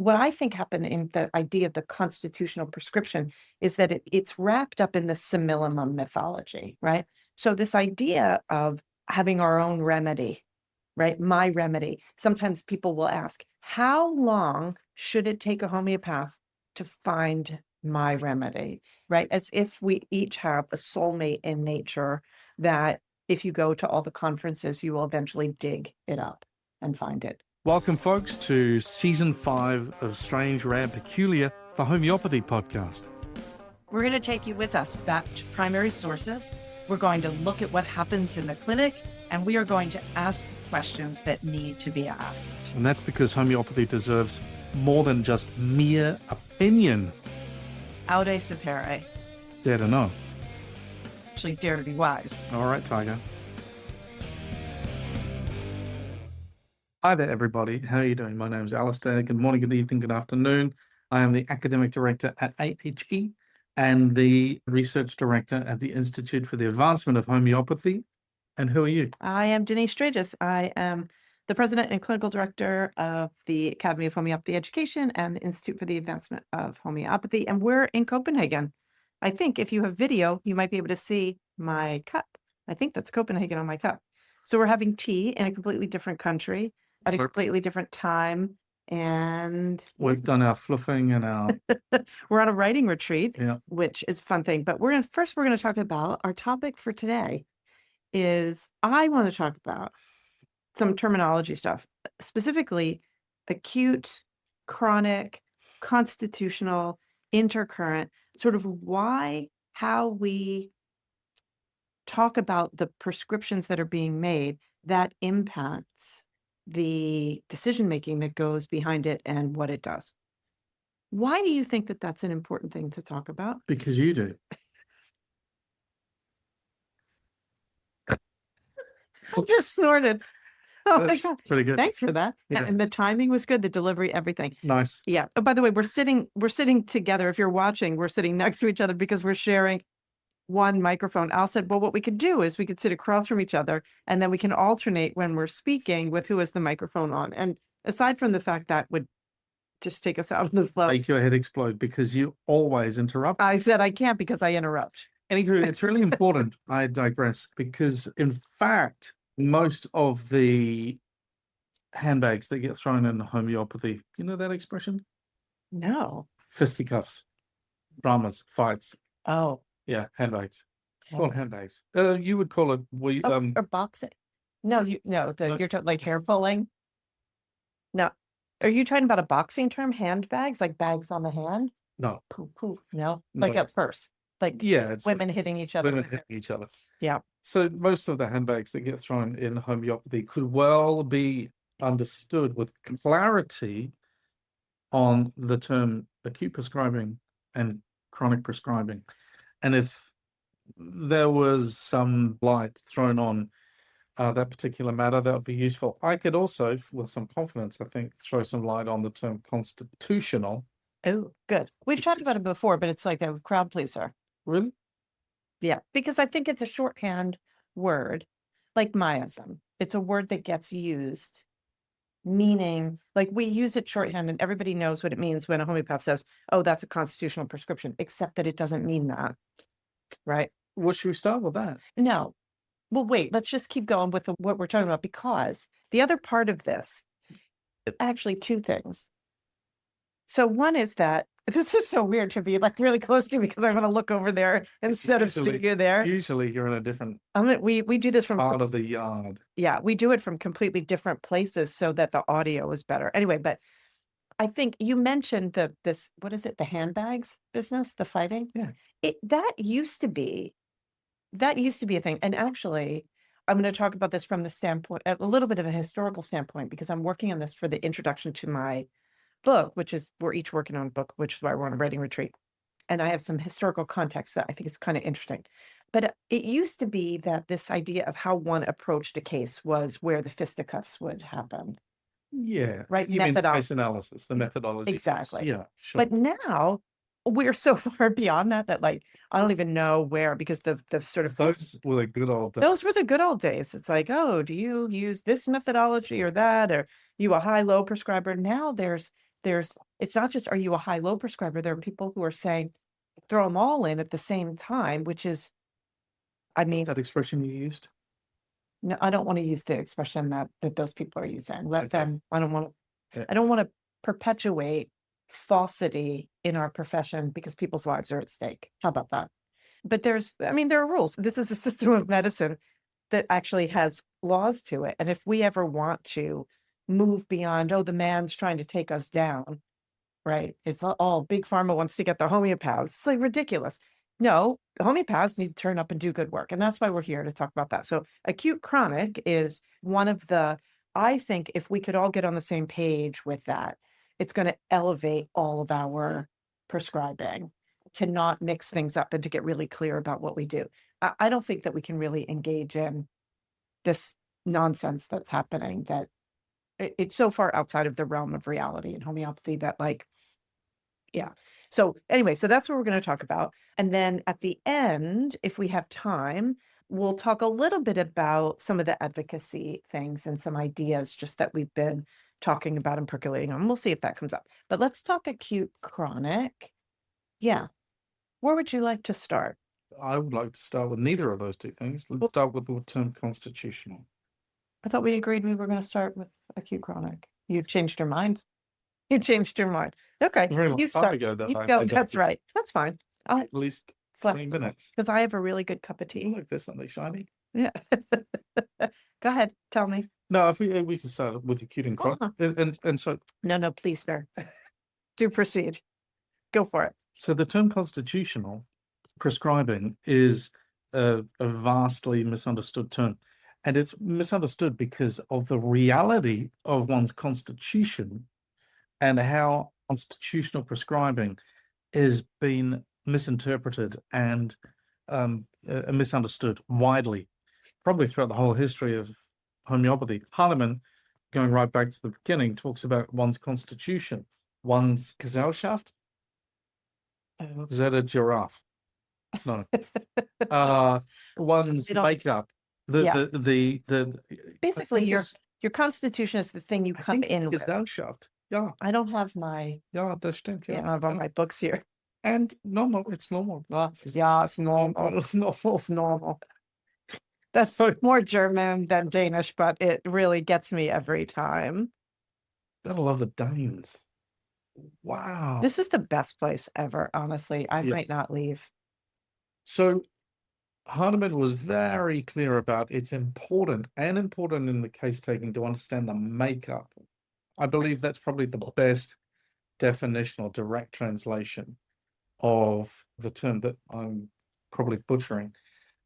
what I think happened in the idea of the constitutional prescription is that it's wrapped up in the simillimum mythology, right? So this idea of having our own remedy, right? My remedy. Sometimes people will ask, how long should it take a homeopath to find my remedy, right? As if we each have a soulmate in nature that if you go to all the conferences, you will eventually dig it up and find it. Welcome, folks, to Season 5 of Strange, Rare, Peculiar, the Homeopathy podcast. We're going to take you with us back to primary sources. We're going to look at what happens in the clinic, and we are going to ask questions that need to be asked. And that's because homeopathy deserves more than just mere opinion. Aude sapere. Dare to know. Actually, dare to be wise. All right, Tiger. Hi there, everybody. How are you doing? My name's Alastair. Good morning, good evening, good afternoon. I am the Academic Director at AHE and the Research Director at the Institute for the Advancement of Homeopathy. And who are you? I am Denise Straiges. I am the President and Clinical Director of the Academy of Homeopathy Education and the Institute for the Advancement of Homeopathy. And we're in Copenhagen. I think if you have video, you might be able to see my cup. I think that's Copenhagen on my cup. So we're having tea in a completely different country at a completely different time. And we've done our fluffing and our we're on a writing retreat, yeah, which is a fun thing. But we're going to talk about our topic for today is I want to talk about some terminology stuff, specifically acute, chronic, constitutional, intercurrent, sort of how we talk about the prescriptions that are being made that impacts the decision-making that goes behind it and what it does. Why do you think that that's an important thing to talk about? Because you do. I just snorted. Oh That's my God. pretty good. Thanks for that. Yeah. And the timing was good, the delivery, everything. Nice. Yeah. Oh, by the way, we're sitting together. If you're watching, we're sitting next to each other because we're sharing one microphone. Al said, well, what we could do is we could sit across from each other and then we can alternate when we're speaking with who has the microphone on. And aside from the fact that would just take us out of the flow. Make your head explode because you always interrupt. I said I can't because I interrupt. Anywho, it's really important. I digress because, in fact, most of the handbags that get thrown in homeopathy, you know that expression? No. Fisticuffs, dramas, fights. Oh. Yeah, handbags. It's called handbags. You would call it or boxing. No, you're talking like hair pulling. No. Are you talking about a boxing term? Handbags, like bags on the hand? No. Poo. No. Like a purse. Like it's women hitting each other. Women hitting each other. Yeah. So most of the handbags that get thrown in homeopathy could well be understood with clarity on the term acute prescribing and chronic prescribing. And if there was some light thrown on that particular matter, that would be useful. I could also, with some confidence, I think, throw some light on the term constitutional. Oh, good. We've talked about it before, but it's like a crowd pleaser. Really? Yeah, because I think it's a shorthand word, like miasm. It's a word that gets used, meaning like we use it shorthand and everybody knows what it means when a homeopath says, oh, that's a constitutional prescription, except that it doesn't mean that. Right. Well, should we start with that? No. Well, wait, let's just keep going with what we're talking about, because the other part of this, actually two things. So one is that this is so weird to be like really close to you because I'm going to look over there instead of seeing you there. Usually you're in a different we do this from part of the yard. Yeah, we do it from completely different places so that the audio is better. Anyway, but I think you mentioned what is it? The handbags business, the fighting. Yeah. That used to be a thing. And actually, I'm going to talk about this from the standpoint, a little bit of a historical standpoint, because I'm working on this for the introduction to my book, which is we're each working on a book, which is why we're on a writing retreat. And I have some historical context that I think is kind of interesting. But it used to be that this idea of how one approached a case was where the fisticuffs would happen. Yeah. Right. You mean the case analysis, the methodology. Exactly. Yeah, sure. But now we're so far beyond that like I don't even know where, because the sort of those were the good old days. Those were the good old days. It's like, oh, do you use this methodology or that? Or you a high-low prescriber? Now there's it's not just, are you a high-low prescriber? There are people who are saying, throw them all in at the same time, which is, I mean, That expression you used? no, I don't want to use the expression that those people are using. Let Okay. them, I don't want Yeah. to, I don't want to perpetuate falsity in our profession because people's lives are at stake. How about that? But there are rules. This is a system of medicine that actually has laws to it. And if we ever want to move beyond, oh, the man's trying to take us down, right? It's all big pharma wants to get the homeopaths. It's like ridiculous. No, the homeopaths need to turn up and do good work. And that's why we're here to talk about that. So acute chronic is one of the, I think if we could all get on the same page with that, it's going to elevate all of our prescribing to not mix things up and to get really clear about what we do. I don't think that we can really engage in this nonsense that's happening, that it's so far outside of the realm of reality in homeopathy that, like, yeah. So anyway, so that's what we're going to talk about. And then at the end, if we have time, we'll talk a little bit about some of the advocacy things and some ideas just that we've been talking about and percolating on. We'll see if that comes up. But let's talk acute chronic. Yeah. Where would you like to start? I would like to start with neither of those two things. Let's start with the term constitutional. I thought we agreed we were going to start with acute chronic. You changed your mind. You changed your mind. Okay. Very long You time start. ago that You I go. did That's it. right. That's fine. I'll At least flip 20 minutes. because I have a really good cup of tea. Look, there's something shiny. Yeah. Go ahead. Tell me. No, if we can start with acute and chronic. And so No, please, sir. Do proceed. Go for it. So the term constitutional prescribing is a vastly misunderstood term. And it's misunderstood because of the reality of one's constitution and how constitutional prescribing is being misinterpreted and misunderstood widely, probably throughout the whole history of homeopathy. Hahnemann, going right back to the beginning, talks about one's constitution, one's Gesellschaft. Is that a giraffe? No. One's makeup. Basically your constitution is the thing you come in with. Gesellschaft. Yeah. I don't have my das stimmt. I have all my books here. And normal, it's normal. Yeah, it's normal. It's normal. That's more German than Danish, but it really gets me every time. Gotta love the Danes. Wow. This is the best place ever, honestly. I might not leave. So Hahnemann was very clear about it's important in the case taking to understand the makeup. I believe that's probably the best definition or direct translation of the term that I'm probably butchering.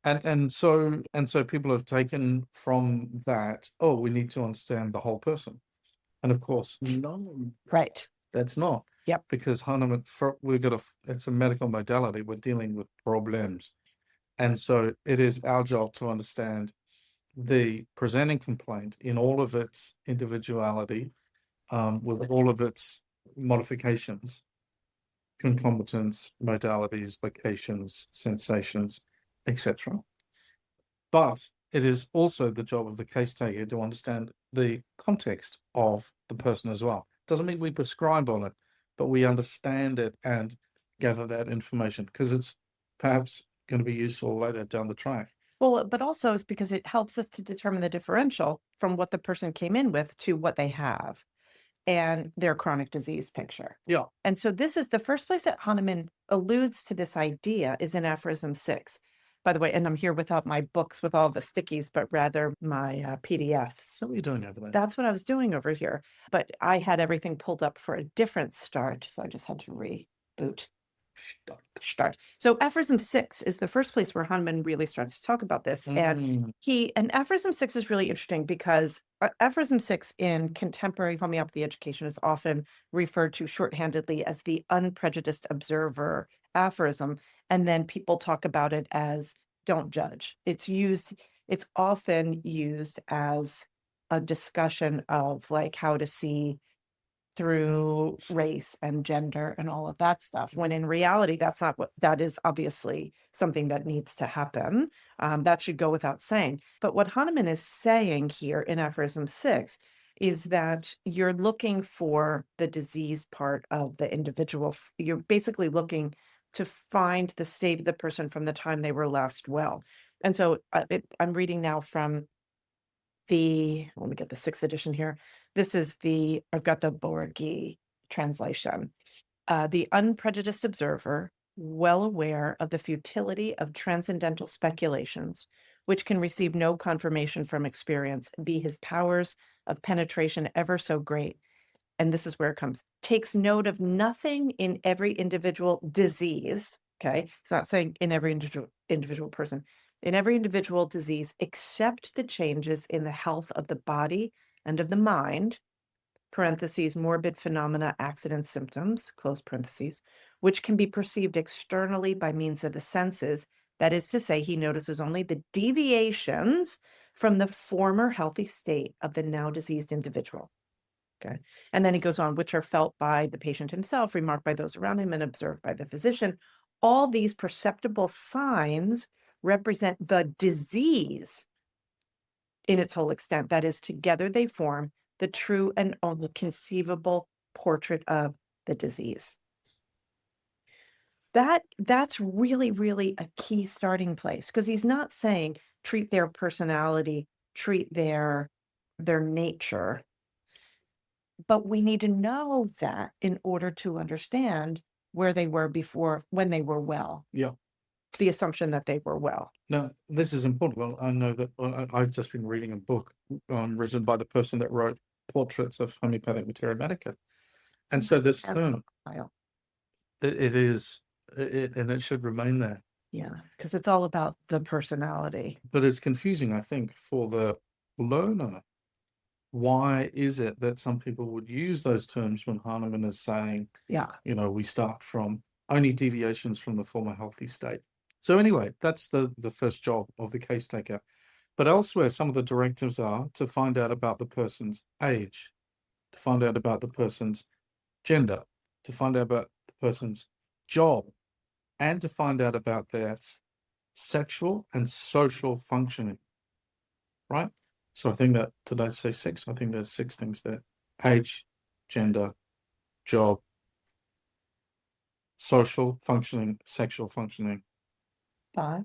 And so people have taken from that, oh, we need to understand the whole person. And of course, no. Right. That's not. Yep. Because Hahnemann, it's a medical modality. We're dealing with problems. And so it is our job to understand the presenting complaint in all of its individuality, with all of its modifications, concomitants, modalities, locations, sensations, etc. But it is also the job of the case taker to understand the context of the person as well. Doesn't mean we prescribe on it, but we understand it and gather that information because it's perhaps going to be useful later down the track. Well, but also it's because it helps us to determine the differential from what the person came in with to what they have and their chronic disease picture. Yeah. And so this is the first place that Hahnemann alludes to this idea is in Aphorism 6. By the way, and I'm here without my books with all the stickies, but rather my PDFs. So what are you doing over there? That's what I was doing over here. But I had everything pulled up for a different start, so I just had to reboot. Start. So Aphorism 6 is the first place where Hahnemann really starts to talk about this. And Aphorism 6 is really interesting because Aphorism 6 in contemporary homeopathy education is often referred to shorthandedly as the unprejudiced observer aphorism. And then people talk about it as don't judge. It's often used as a discussion of like how to see through race and gender and all of that stuff, when in reality, that's not what that is. Obviously something that needs to happen. That should go without saying. But what Hahnemann is saying here in Aphorism 6 is that you're looking for the disease part of the individual. You're basically looking to find the state of the person from the time they were last well. And so I'm reading now from let me get the 6th edition here. This is I've got the Borghi translation. The unprejudiced observer, well aware of the futility of transcendental speculations, which can receive no confirmation from experience, be his powers of penetration ever so great. And this is where it comes, takes note of nothing in every individual disease. Okay. It's not saying in every individual person, in every individual disease, except the changes in the health of the body and of the mind, parentheses, morbid phenomena, accidents, symptoms, close parentheses, which can be perceived externally by means of the senses. That is to say, he notices only the deviations from the former healthy state of the now diseased individual. Okay. And then he goes on, which are felt by the patient himself, remarked by those around him, and observed by the physician. All these perceptible signs represent the disease in its whole extent. That is, together they form the true and only conceivable portrait of the disease. That's really, really a key starting place, because he's not saying treat their personality, treat their nature. But we need to know that in order to understand where they were before, when they were well. Yeah. The assumption that they were well. Now, this is important. Well, I know that I've just been reading a book written by the person that wrote Portraits of Homeopathic Materia Medica. And so this term, it is, and it should remain there. Yeah, because it's all about the personality. But it's confusing, I think, for the learner. Why is it that some people would use those terms when Hahnemann is saying, we start from only deviations from the former healthy state? So anyway, that's the first job of the case taker. But elsewhere, some of the directives are to find out about the person's age, to find out about the person's gender, to find out about the person's job, and to find out about their sexual and social functioning, right? So I think that, did I say 6? I think there's 6 things there. Age, gender, job, social functioning, sexual functioning. 5.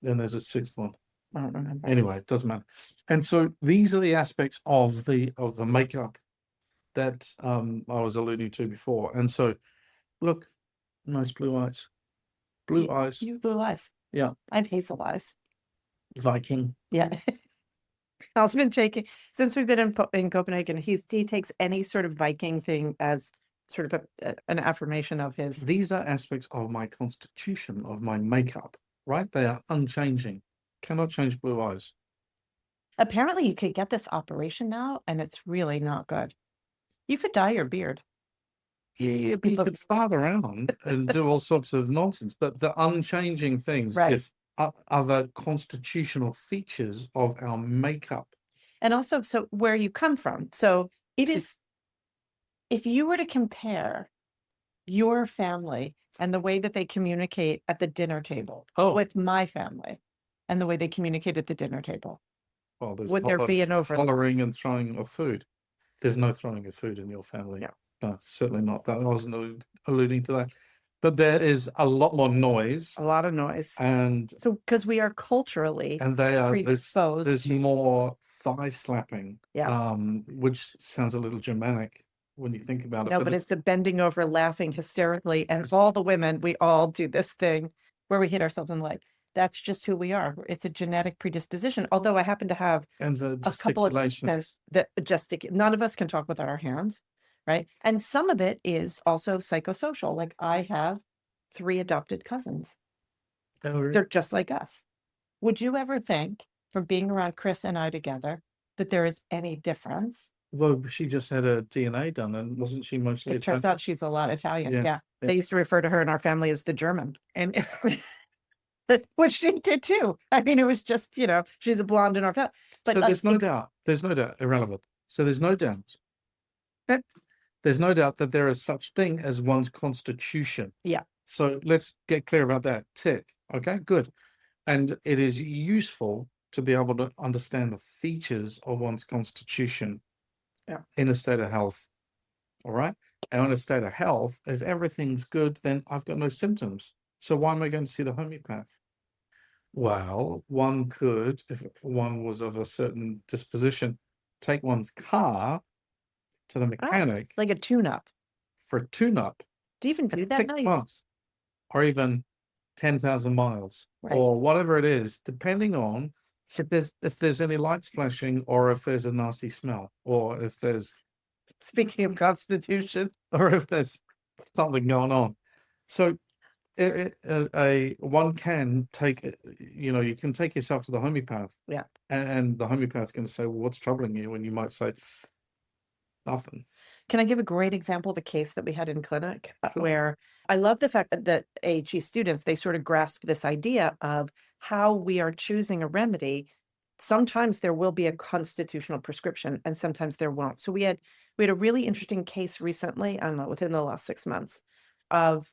Then there's a 6th one. I don't remember. Anyway, it doesn't matter. And so these are the aspects of the makeup that I was alluding to before. And so, look, nice blue eyes. Blue eyes. You have blue eyes. Yeah. I have hazel eyes. Viking. Yeah. Al's been taking, since we've been in Copenhagen, he takes any sort of Viking thing as sort of an affirmation of his. These are aspects of my constitution, of my makeup, right? They are unchanging. Cannot change blue eyes. Apparently you could get this operation now, and it's really not good. You could dye your beard. Yeah, but you could fart around and do all sorts of nonsense. But the unchanging things, right, are the constitutional features of our makeup. And also, so where you come from. So it is, if you were to compare your family and the way that they communicate at the dinner table with my family and the way they communicate at the dinner table, well, would there be an overlap? Hollering and throwing of food. There's no throwing of food in your family. No, certainly not. That I wasn't alluding to that. But there is a lot more noise. A lot of noise. And so, because we are culturally predisposed. There's more thigh slapping, which sounds a little Germanic when you think about it. No, but it's a bending over, laughing hysterically. And all the women, we all do this thing where we hit ourselves in the leg. That's just who we are. It's a genetic predisposition. Although I happen to have a couple of that none of us can talk without our hands. Right. And some of it is also psychosocial. Like I have 3 adopted cousins. Oh, really? They're just like us. Would you ever think, from being around Chris and I together, that there is any difference? Well, she just had a DNA done, and wasn't she mostly It turns out she's a lot Italian. Yeah. They used to refer to her in our family as the German. And which she did too. I mean, it was just, she's a blonde in our family. But so there's no doubt. There's no doubt. Irrelevant. So there's no doubt. There's no doubt that there is such thing as one's constitution. Yeah. So let's get clear about that. Tick. Okay, good. And it is useful to be able to understand the features of one's constitution in a state of health. All right. And in a state of health, if everything's good, then I've got no symptoms. So why am I going to see the homeopath? Well, one could, if one was of a certain disposition, take one's car to the mechanic like a tune-up. for a tune-up Do you even do that 6 now? months or even 10,000 miles Right. or whatever it is, depending on if there's any lights flashing or if there's a nasty smell or if there's Speaking of constitution, or if there's something going on. So one can take, you can take yourself to the homeopath. Yeah. And the homeopath's going to say, well, what's troubling you? And you might say, nothing. Can I give a great example of a case that we had in clinic Sure. where I love the fact that AHE students, they sort of grasp this idea of how we are choosing a remedy. Sometimes there will be a constitutional prescription and sometimes there won't. So we had a really interesting case recently, I don't know, within the last 6 months, of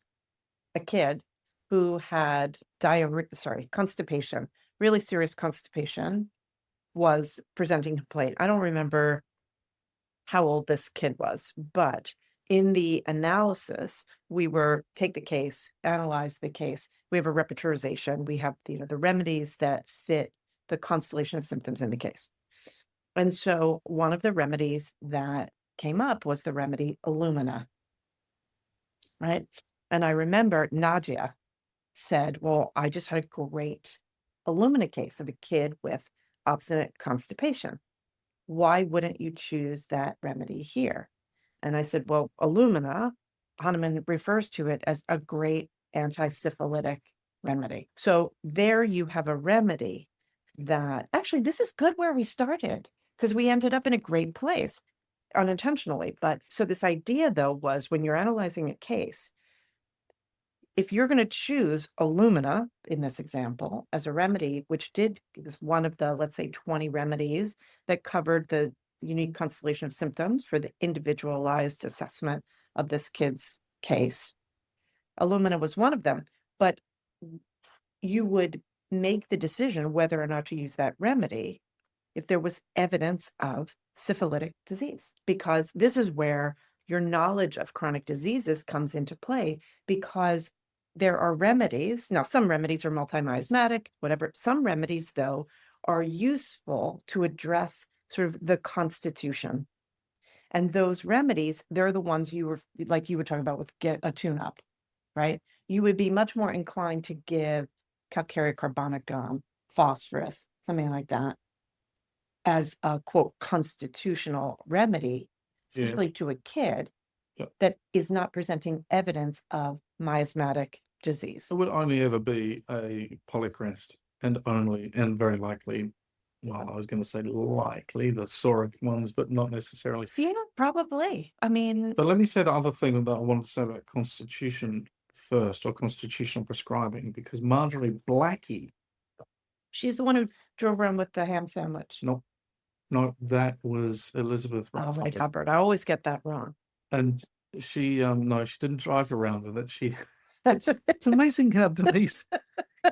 a kid who had constipation, really serious constipation, was presenting complaint. I don't remember how old this kid was, but in the analysis, we take the case, analyze the case. We have a repertorization. We have the remedies that fit the constellation of symptoms in the case. And so one of the remedies that came up was the remedy Illumina, right? And I remember Nadia said, well, I just had a great Illumina case of a kid with obstinate constipation. Why wouldn't you choose that remedy here? And I said, well, Illumina, Hahnemann refers to it as a great anti-syphilitic remedy. So there you have a remedy that actually, this is good where we started because we ended up in a great place unintentionally. But so this idea though was when you're analyzing a case, if you're going to choose Illumina in this example as a remedy, which was one of the, let's say, 20 remedies that covered the unique constellation of symptoms for the individualized assessment of this kid's case, Illumina was one of them. But you would make the decision whether or not to use that remedy if there was evidence of syphilitic disease, because this is where your knowledge of chronic diseases comes into play, because there are remedies. Now, some remedies are multi-miasmatic, whatever. Some remedies, though, are useful to address sort of the constitution. And those remedies, they're the ones you were talking about with get a tune-up, right? You would be much more inclined to give calcareous carbonic gum, phosphorus, something like that, as a quote constitutional remedy, especially to a kid that is not presenting evidence of miasmatic disease. It would only ever be a polycrest and very likely, well, I was going to say likely the Soric ones, but not necessarily. Yeah, probably. I mean, but let me say the other thing that I wanted to say about constitution first, or constitutional prescribing, because Marjorie Blackie, she's the one who drove around with the ham sandwich. No, that was Elizabeth Wright Hubbard. I always get that wrong. And she, no, she didn't drive around with it. It's amazing how Denise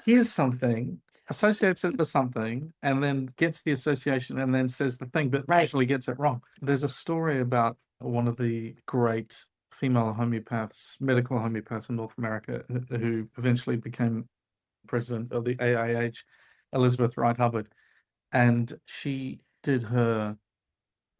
hears something, associates it with something, and then gets the association and then says the thing, but actually gets it wrong. There's a story about one of the great female homeopaths, medical homeopaths in North America, who eventually became president of the AIH, Elizabeth Wright Hubbard. And she did her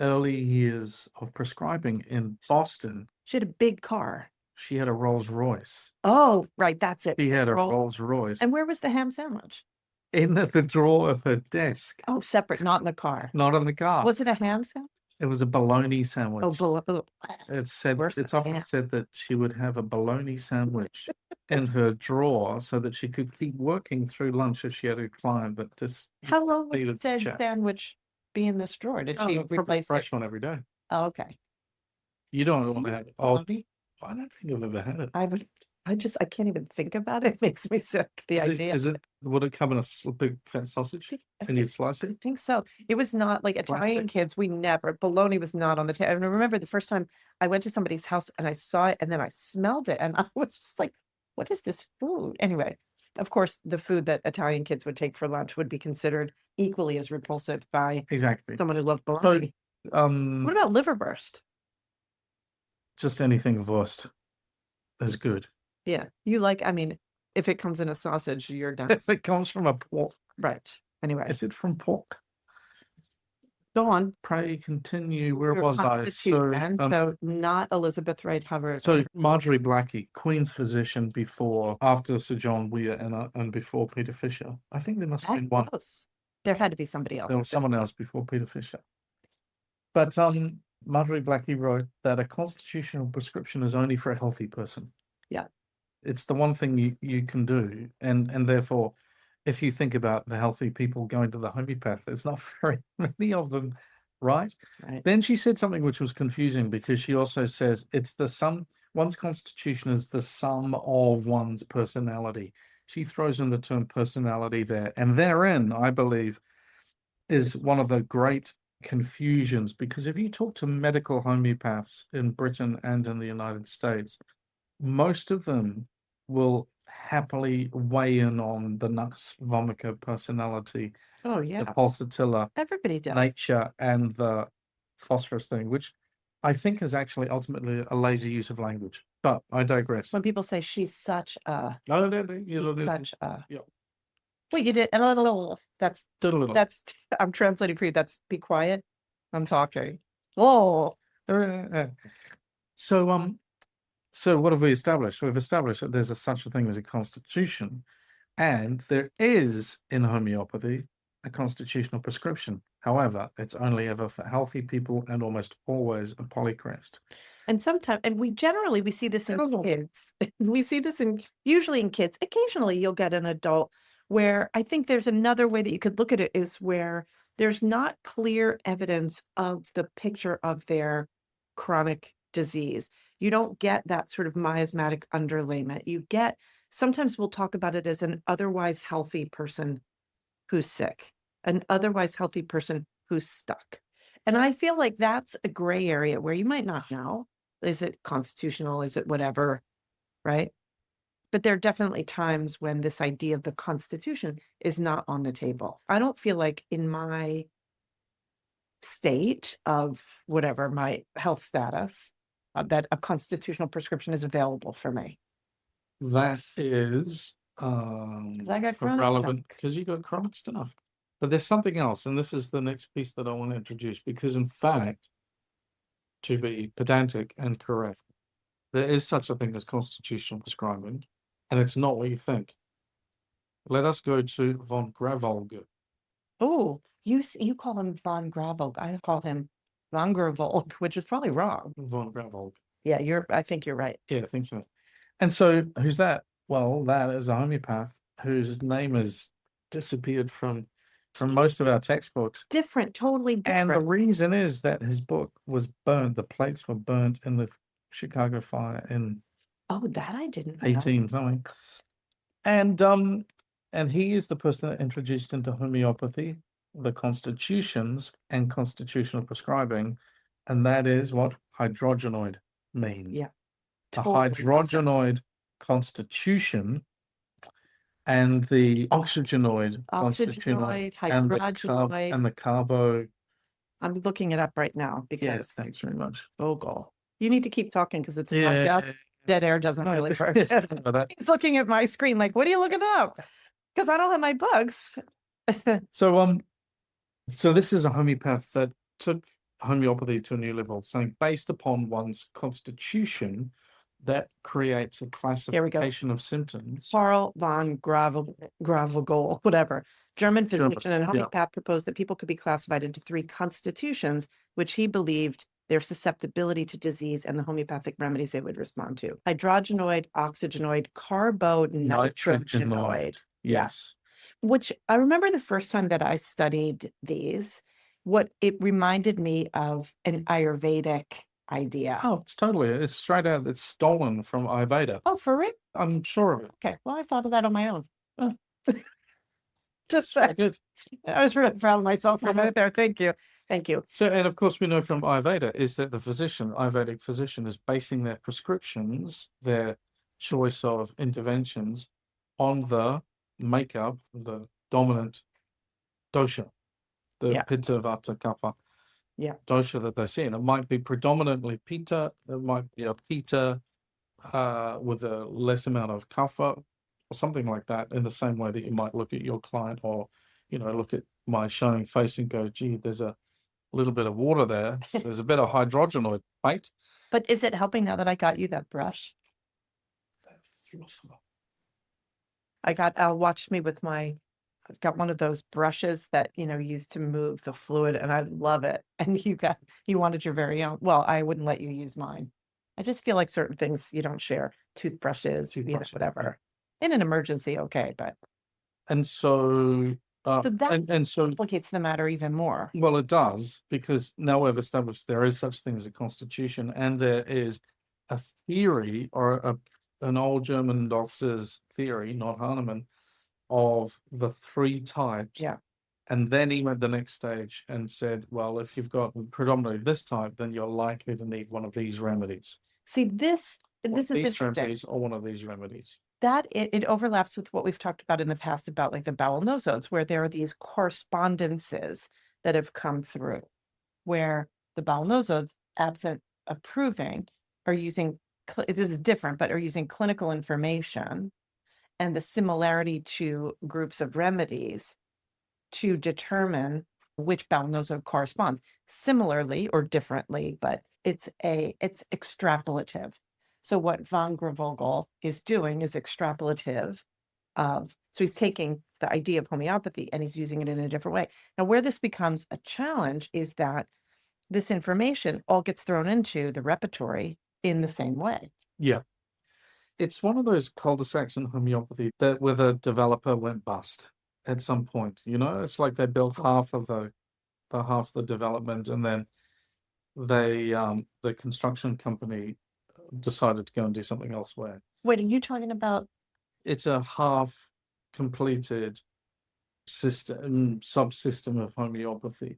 early years of prescribing in Boston. She had a big car. She had a Rolls Royce. Oh, right. That's it. She had a Rolls Royce. And where was the ham sandwich? In the drawer of her desk. Oh, separate, not in the car. Not in the car. Was it a ham sandwich? It was a bologna sandwich. Oh, it's often said that she would have a bologna sandwich in her drawer so that she could keep working through lunch if she had a client that just how long would needed said to chat. Sandwich be in this drawer? Did she replace fresh one every day? Oh, okay. You don't want to have it. Bologna? I don't think I've ever had it. I can't even think about it. It makes me sick. Would it come in a big fat sausage and you'd slice it? I think so. It was not like Italian kids. Bologna was not on the table. And I remember the first time I went to somebody's house and I saw it and then I smelled it and I was just like, what is this food? Anyway, of course, the food that Italian kids would take for lunch would be considered equally as repulsive by someone who loved bologna. What about liverwurst? Just anything wurst is good. Yeah, you like, I mean, if it comes in a sausage, you're done. If it comes from a pork, Right. Anyway, is it from pork? go on. Pray continue. Where Your was I? constitution, so not Elizabeth Wright Hubbard. So Marjorie Blackie, Queen's physician after Sir John Weir and before Peter Fisher. I think there must have been one. Close. There had to be somebody else. There was someone else before Peter Fisher. But Marjorie Blackie wrote that a constitutional prescription is only for a healthy person. Yeah. It's the one thing you can do. And therefore, if you think about the healthy people going to the homeopath, there's not very many of them, right? Then she said something which was confusing because she also says it's the sum, one's constitution is the sum of one's personality. She throws in the term personality there. And therein, I believe, is one of the great confusions, because if you talk to medical homeopaths in Britain and in the United States, most of them will happily weigh in on the nux vomica personality, Oh yeah, the pulsatilla, everybody does. nature, and the phosphorus thing, which I think is actually ultimately a lazy use of language. But I digress. When people say she's such a, No, such a, yeah. well, you did. That's I'm translating for you. That's be quiet. I'm talking. Oh, so what have we established? We've established that there's such a thing as a constitution, and there is in homeopathy a constitutional prescription. However, it's only ever for healthy people and almost always a polycrest. And sometimes, and we see this in kids. We see this usually in kids. Occasionally, you'll get an adult where I think there's another way that you could look at it is where there's not clear evidence of the picture of their chronic disease. You don't get that sort of miasmatic underlayment. You get, sometimes we'll talk about it as an otherwise healthy person who's sick, an otherwise healthy person who's stuck. And I feel like that's a gray area where you might not know. Is it constitutional? Is it whatever? Right? But there are definitely times when this idea of the Constitution is not on the table. I don't feel like in my state of whatever my health status, that a constitutional prescription is available for me. That is I got chronic relevant because you got chronic stuff. But there's something else, and this is the next piece that I want to introduce, because in fact, to be pedantic and correct, there is such a thing as constitutional prescribing, and it's not what you think. Let us go to von Gravolg. Oh, you call him von Gravolg. I call him von Gravolg, which is probably wrong. Von Gravolg. Yeah, I think you're right. Yeah, I think so. And so who's that? Well, that is a homeopath whose name has disappeared from most of our textbooks. Totally different. And the reason is that his book was burned. The plates were burnt in the Chicago fire in that I didn't know. 18 something. And he is the person that introduced into homeopathy the constitutions and constitutional prescribing, and that is what hydrogenoid means. Yeah. The hydrogenoid constitution and the oxygenoid constitution and the carbo. I'm looking it up right now because. Yeah, thanks very much. Vogel. You need to keep talking because it's dead air doesn't really work. He's looking at my screen like, what are you looking up? Because I don't have my books. So this is a homeopath that took homeopathy to a new level, saying based upon one's constitution, that creates a classification of symptoms. Karl von Gravelgol, whatever, German physician and homeopath proposed that people could be classified into 3 constitutions, which he believed their susceptibility to disease and the homeopathic remedies they would respond to. Hydrogenoid, oxygenoid, carbonitrogenoid. Yes. Which I remember the first time that I studied these, what it reminded me of an Ayurvedic idea. Oh, it's straight out, it's stolen from Ayurveda. Oh, for real? I'm sure of it. Okay, well, I thought of that on my own. Just good. I was really proud of myself for a minute there. Thank you. So, and of course, we know from Ayurveda is that the Ayurvedic physician is basing their prescriptions, their choice of interventions on the makeup, the dominant dosha, the Pitta, Vata, Kapha. Yeah. dosha that they see. And it might be predominantly pitta, it might be a pitta with a less amount of kapha or something like that, in the same way that you might look at your client or, look at my shining face and go, gee, there's a little bit of water there. So there's a bit of hydrogenoid, right? But is it helping now that I got you that brush? Watch me with I've got one of those brushes that, used to move the fluid, and I love it. And you wanted your very own. Well, I wouldn't let you use mine. I just feel like certain things you don't share, toothbrushes, whatever. In an emergency, okay, but. And so, So that and so complicates the matter even more. Well, it does, because now we've established there is such thing as a constitution, and there is a theory, or an old German doctor's theory, not Hahnemann, of the three types. Yeah. And then he went the next stage and said, well, if you've got predominantly this type, then you're likely to need one of these remedies. See, this is these remedies or one of these remedies. That it overlaps with what we've talked about in the past about like the bowel nosodes, where there are these correspondences that have come through, where the bowel nosodes, absent approving, are using, this is different, but are using clinical information and the similarity to groups of remedies to determine which bowel nosode corresponds similarly or differently, but it's extrapolative. So what von Gravogel is doing is extrapolative so he's taking the idea of homeopathy and he's using it in a different way. Now, where this becomes a challenge is that this information all gets thrown into the repertory in the same way. Yeah. It's one of those cul-de-sacs in homeopathy that where the developer went bust at some point. It's like they built half of the development, and then the construction company decided to go and do something elsewhere. Wait, are you talking about? It's a half completed subsystem of homeopathy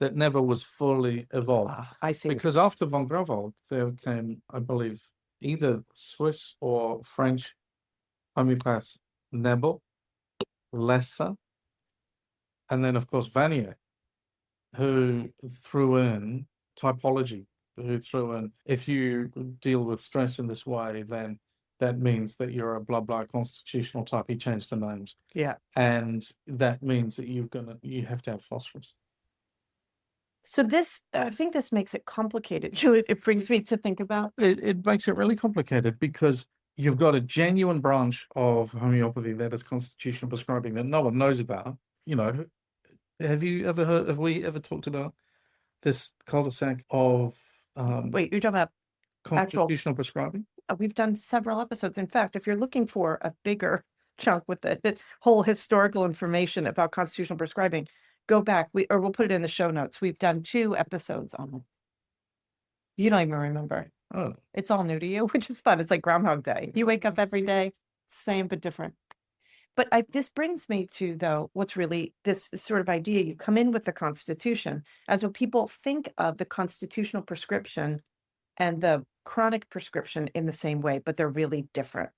that never was fully evolved. I see. Because after von Gravogel, there came, I believe, either Swiss or French homeopaths, Nebel, Lesser, and then of course Vanier, who threw in typology, who threw in, if you deal with stress in this way, then that means that you're a blah blah constitutional type. He changed the names. Yeah. And that means that you have to have phosphorus. So I think this makes it complicated. It brings me to think about. It makes it really complicated, because you've got a genuine branch of homeopathy that is constitutional prescribing that no one knows about. Have we ever talked about this cul-de-sac of Wait, you're talking about constitutional prescribing? We've done several episodes. In fact, if you're looking for a bigger chunk with the whole historical information about constitutional prescribing, go back. We'll put it in the show notes. We've done 2 episodes on it. You don't even remember. Oh, it's all new to you, which is fun. It's like Groundhog Day. You wake up every day, same but different. But this brings me to, though, what's really this sort of idea. You come in with the Constitution, as when people think of the constitutional prescription and the chronic prescription in the same way, but they're really different.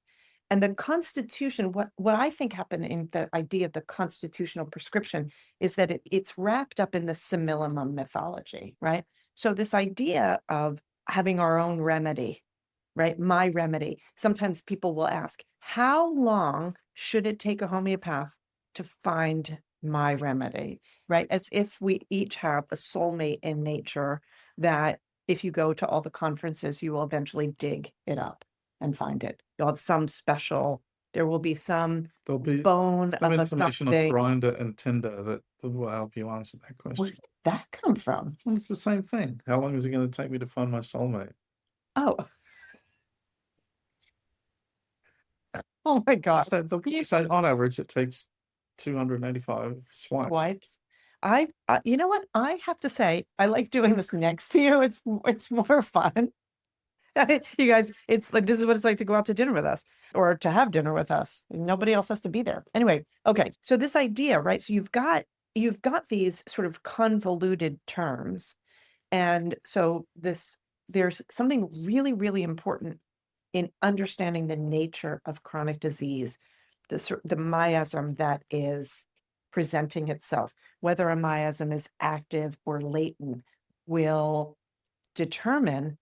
And the Constitution, what I think happened in the idea of the constitutional prescription is that it's wrapped up in the simillimum mythology, right? So this idea of having our own remedy, right? My remedy. Sometimes people will ask, how long should it take a homeopath to find my remedy, right? As if we each have a soulmate in nature that if you go to all the conferences, you will eventually dig it up and find it. You'll have some special, there will be some bone of information on Grindr and Tinder that will help you answer that question. Where did that come from? Well, it's the same thing. How long is it going to take me to find my soulmate? Oh. Oh my God. So on average, it takes 285 swipes. You know what? I have to say, I like doing this next to you. It's more fun. You guys, it's like, this is what it's like to go out to dinner with us or to have dinner with us. Nobody else has to be there. Anyway, okay. So this idea, right? So you've got these sort of convoluted terms. And so there's something really, really important in understanding the nature of chronic disease, the miasm that is presenting itself, whether a miasm is active or latent, will determine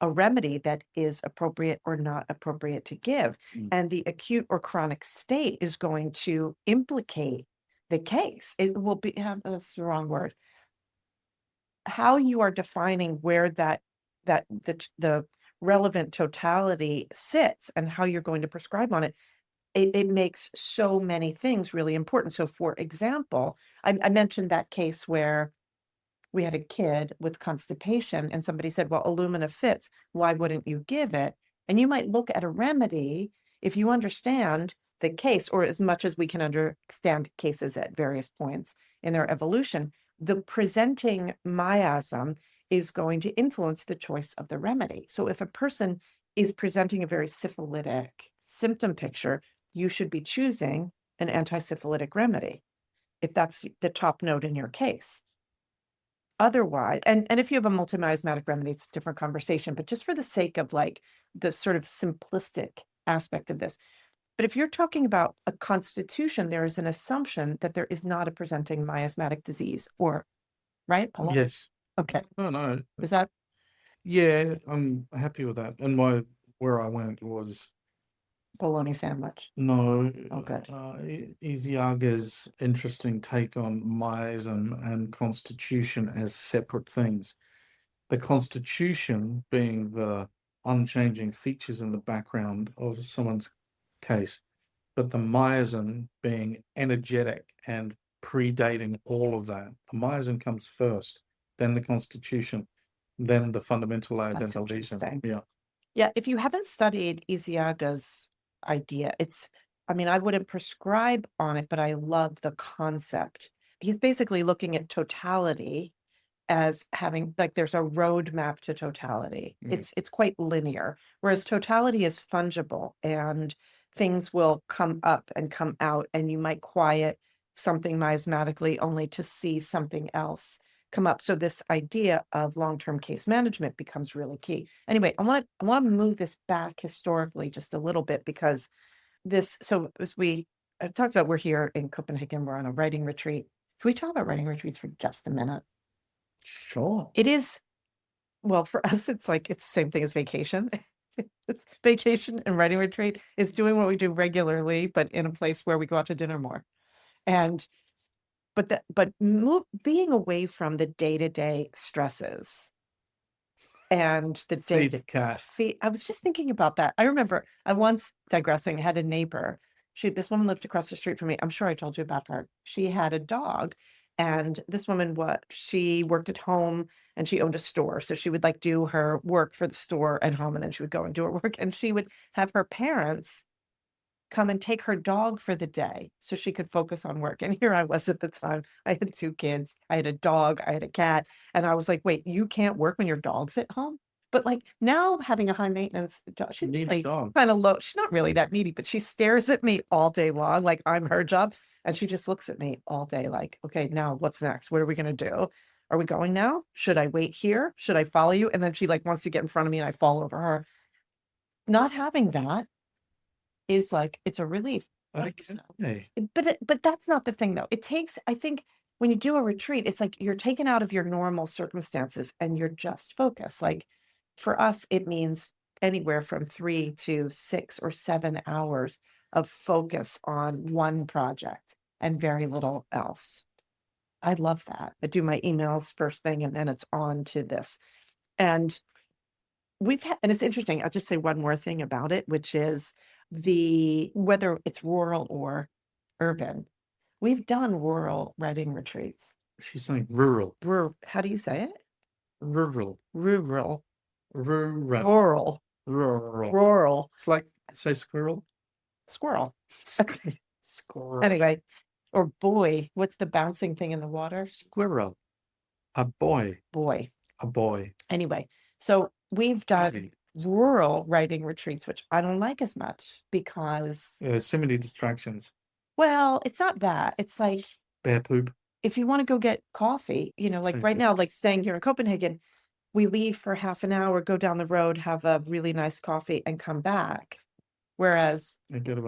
a remedy that is appropriate or not appropriate to give. And the acute or chronic state is going to implicate the case. It will be, that's the wrong word. How you are defining where the relevant totality sits and how you're going to prescribe on it, it makes so many things really important. So for example, I mentioned that case where we had a kid with constipation and somebody said, well, Illumina fits. Why wouldn't you give it? And you might look at a remedy if you understand the case, or as much as we can understand cases at various points in their evolution, the presenting miasm is going to influence the choice of the remedy. So if a person is presenting a very syphilitic symptom picture, you should be choosing an anti-syphilitic remedy if that's the top note in your case. Otherwise, and if you have a multimiasmatic remedy, it's a different conversation, but just for the sake of like the sort of simplistic aspect of this. But if you're talking about a constitution, there is an assumption that there is not a presenting miasmatic disease, or right, Paula? Yes. Okay. No. Is that Yeah, I'm happy with that. And where I went was bologna sandwich? no, Oh, good. Isiaga's interesting take on miasm and constitution as separate things. The constitution being the unchanging features in the background of someone's case, but the miasm being energetic and predating all of that. The miasm comes first, then the constitution, then the fundamental That's identification. interesting. Yeah. Yeah, if you haven't studied Isiaga's idea, I mean, I wouldn't prescribe on it, but I love the concept. He's basically looking at totality as having, like, there's a roadmap to totality. It's quite linear, whereas totality is fungible and things will come up and come out, and you might quiet something miasmatically only to see something else come up. So this idea of long-term case management becomes really key. Anyway, I want to move this back historically just a little bit, because so as I've talked about, we're here in Copenhagen, we're on a writing retreat. Can we talk about writing retreats for just a minute? Sure. It is, well, for us, it's like, it's the same thing as vacation. It's vacation and writing retreat is doing what we do regularly, but in a place where we go out to dinner more. And being away from the day-to-day stresses and the Feed the cat. I was just thinking about that. I remember I once, digressing, had a neighbor. This woman lived across the street from me. I'm sure I told you about her. She had a dog, and this woman, she worked at home and she owned a store. So she would like do her work for the store at home, and then she would go and do her work, and she would have her parents come and take her dog for the day so she could focus on work. And here I was at the time. I had 2 kids. I had a dog. I had a cat. And I was like, wait, you can't work when your dog's at home? But like now having a high maintenance dog, she's like kind of low. She's not really that needy, but she stares at me all day long like I'm her job. And she just looks at me all day like, okay, now what's next? What are we going to do? Are we going now? Should I wait here? Should I follow you? And then she like wants to get in front of me and I fall over her. Not having that is like, it's a relief. Okay. But that's not the thing though. It takes, I think, when you do a retreat, it's like you're taken out of your normal circumstances and you're just focused. Like for us, it means anywhere from 3 to 6 or 7 hours of focus on one project and very little else. I love that. I do my emails first thing and then it's on to this. And and it's interesting. I'll just say one more thing about it, which is whether it's rural or urban, we've done rural writing retreats. She's saying rural. How do you say it? Rural. Rural. Rural. Rural. It's like, say squirrel. Squirrel. Squirrel. Anyway, or boy, what's the bouncing thing in the water? Squirrel. A boy. Boy. A boy. Anyway, so we've done rural writing retreats, which I don't like as much because there's so many distractions. Well, it's not that. It's like bear poop. If you want to go get coffee, like right now, like staying here in Copenhagen, we leave for half an hour, go down the road, have a really nice coffee and come back. Whereas and go to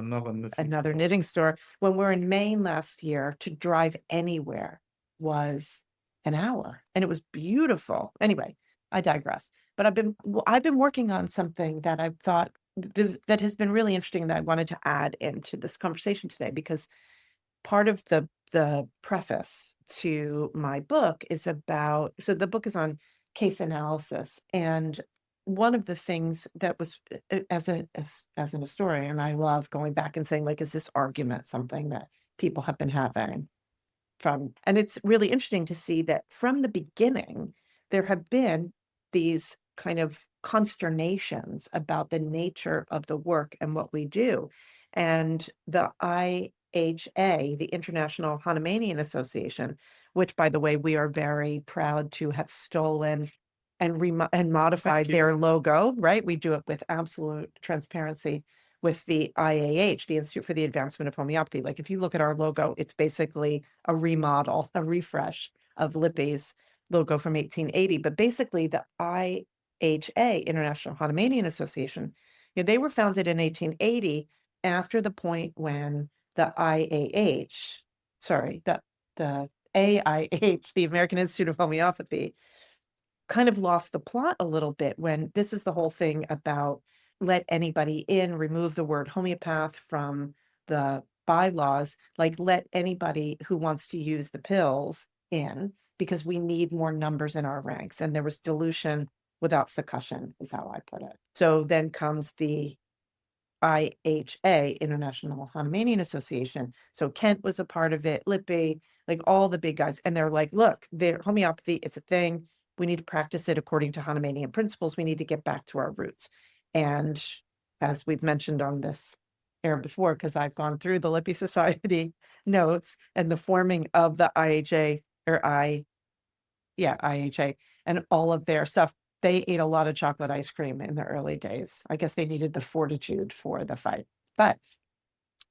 another knitting store. When we were in Maine last year, to drive anywhere was an hour, and it was beautiful. Anyway, I digress. But I've been working on something that I thought that has been really interesting that I wanted to add into this conversation today, because part of the preface to my book is about, so the book is on case analysis, and one of the things that was, as an historian, I love going back and saying, like, is this argument something that people have been having from, and it's really interesting to see that from the beginning there have been these kind of consternations about the nature of the work and what we do. And the IHA, the International Hahnemannian Association, which, by the way, we are very proud to have stolen and modified their logo, right? We do it with absolute transparency with the IAH, the Institute for the Advancement of Homeopathy. Like, if you look at our logo, it's basically a remodel, a refresh of Lippi's logo from 1880. But basically, the IHA, International Hahnemannian Association, they were founded in 1880 after the point when the IAH, sorry, the AIH, the American Institute of Homeopathy, kind of lost the plot a little bit when this is the whole thing about let anybody in, remove the word homeopath from the bylaws, like let anybody who wants to use the pills in, because we need more numbers in our ranks. And there was dilution without succussion, is how I put it. So then comes the IHA, International Hahnemannian Association. So Kent was a part of it, Lippi, like all the big guys. And they're like, look, homeopathy, it's a thing. We need to practice it according to Hahnemannian principles. We need to get back to our roots. And as we've mentioned on this air before, because I've gone through the Lippi Society notes and the forming of the IHA IHA and all of their stuff, they ate a lot of chocolate ice cream in the early days. I guess they needed the fortitude for the fight, but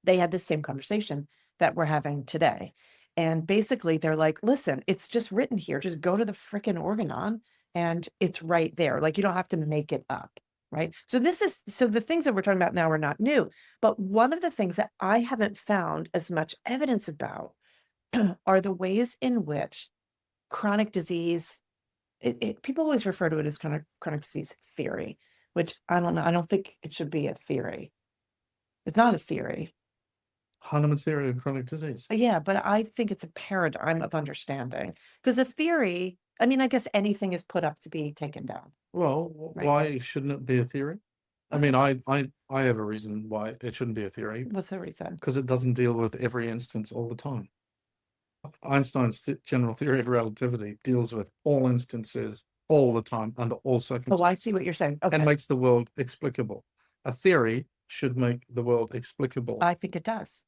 they had the same conversation that we're having today. And basically they're like, listen, it's just written here. Just go to the frickin' Organon and it's right there. Like, you don't have to make it up. Right. So the things that we're talking about now are not new. But one of the things that I haven't found as much evidence about are the ways in which chronic disease, people always refer to it as chronic disease theory, which I don't know. I don't think it should be a theory. It's not a theory. Hahnemann's theory of chronic disease. Yeah, but I think it's a paradigm of understanding, because a theory, I mean, I guess anything is put up to be taken down. Well, Right. why shouldn't it be a theory? I mean, I have a reason why it shouldn't be a theory, What's the reason? because it doesn't deal with every instance all the time. Einstein's general theory of relativity deals with all instances all the time under all circumstances. Oh, I see what you're saying. Okay. And makes the world explicable. A theory should make the world explicable. I think it does.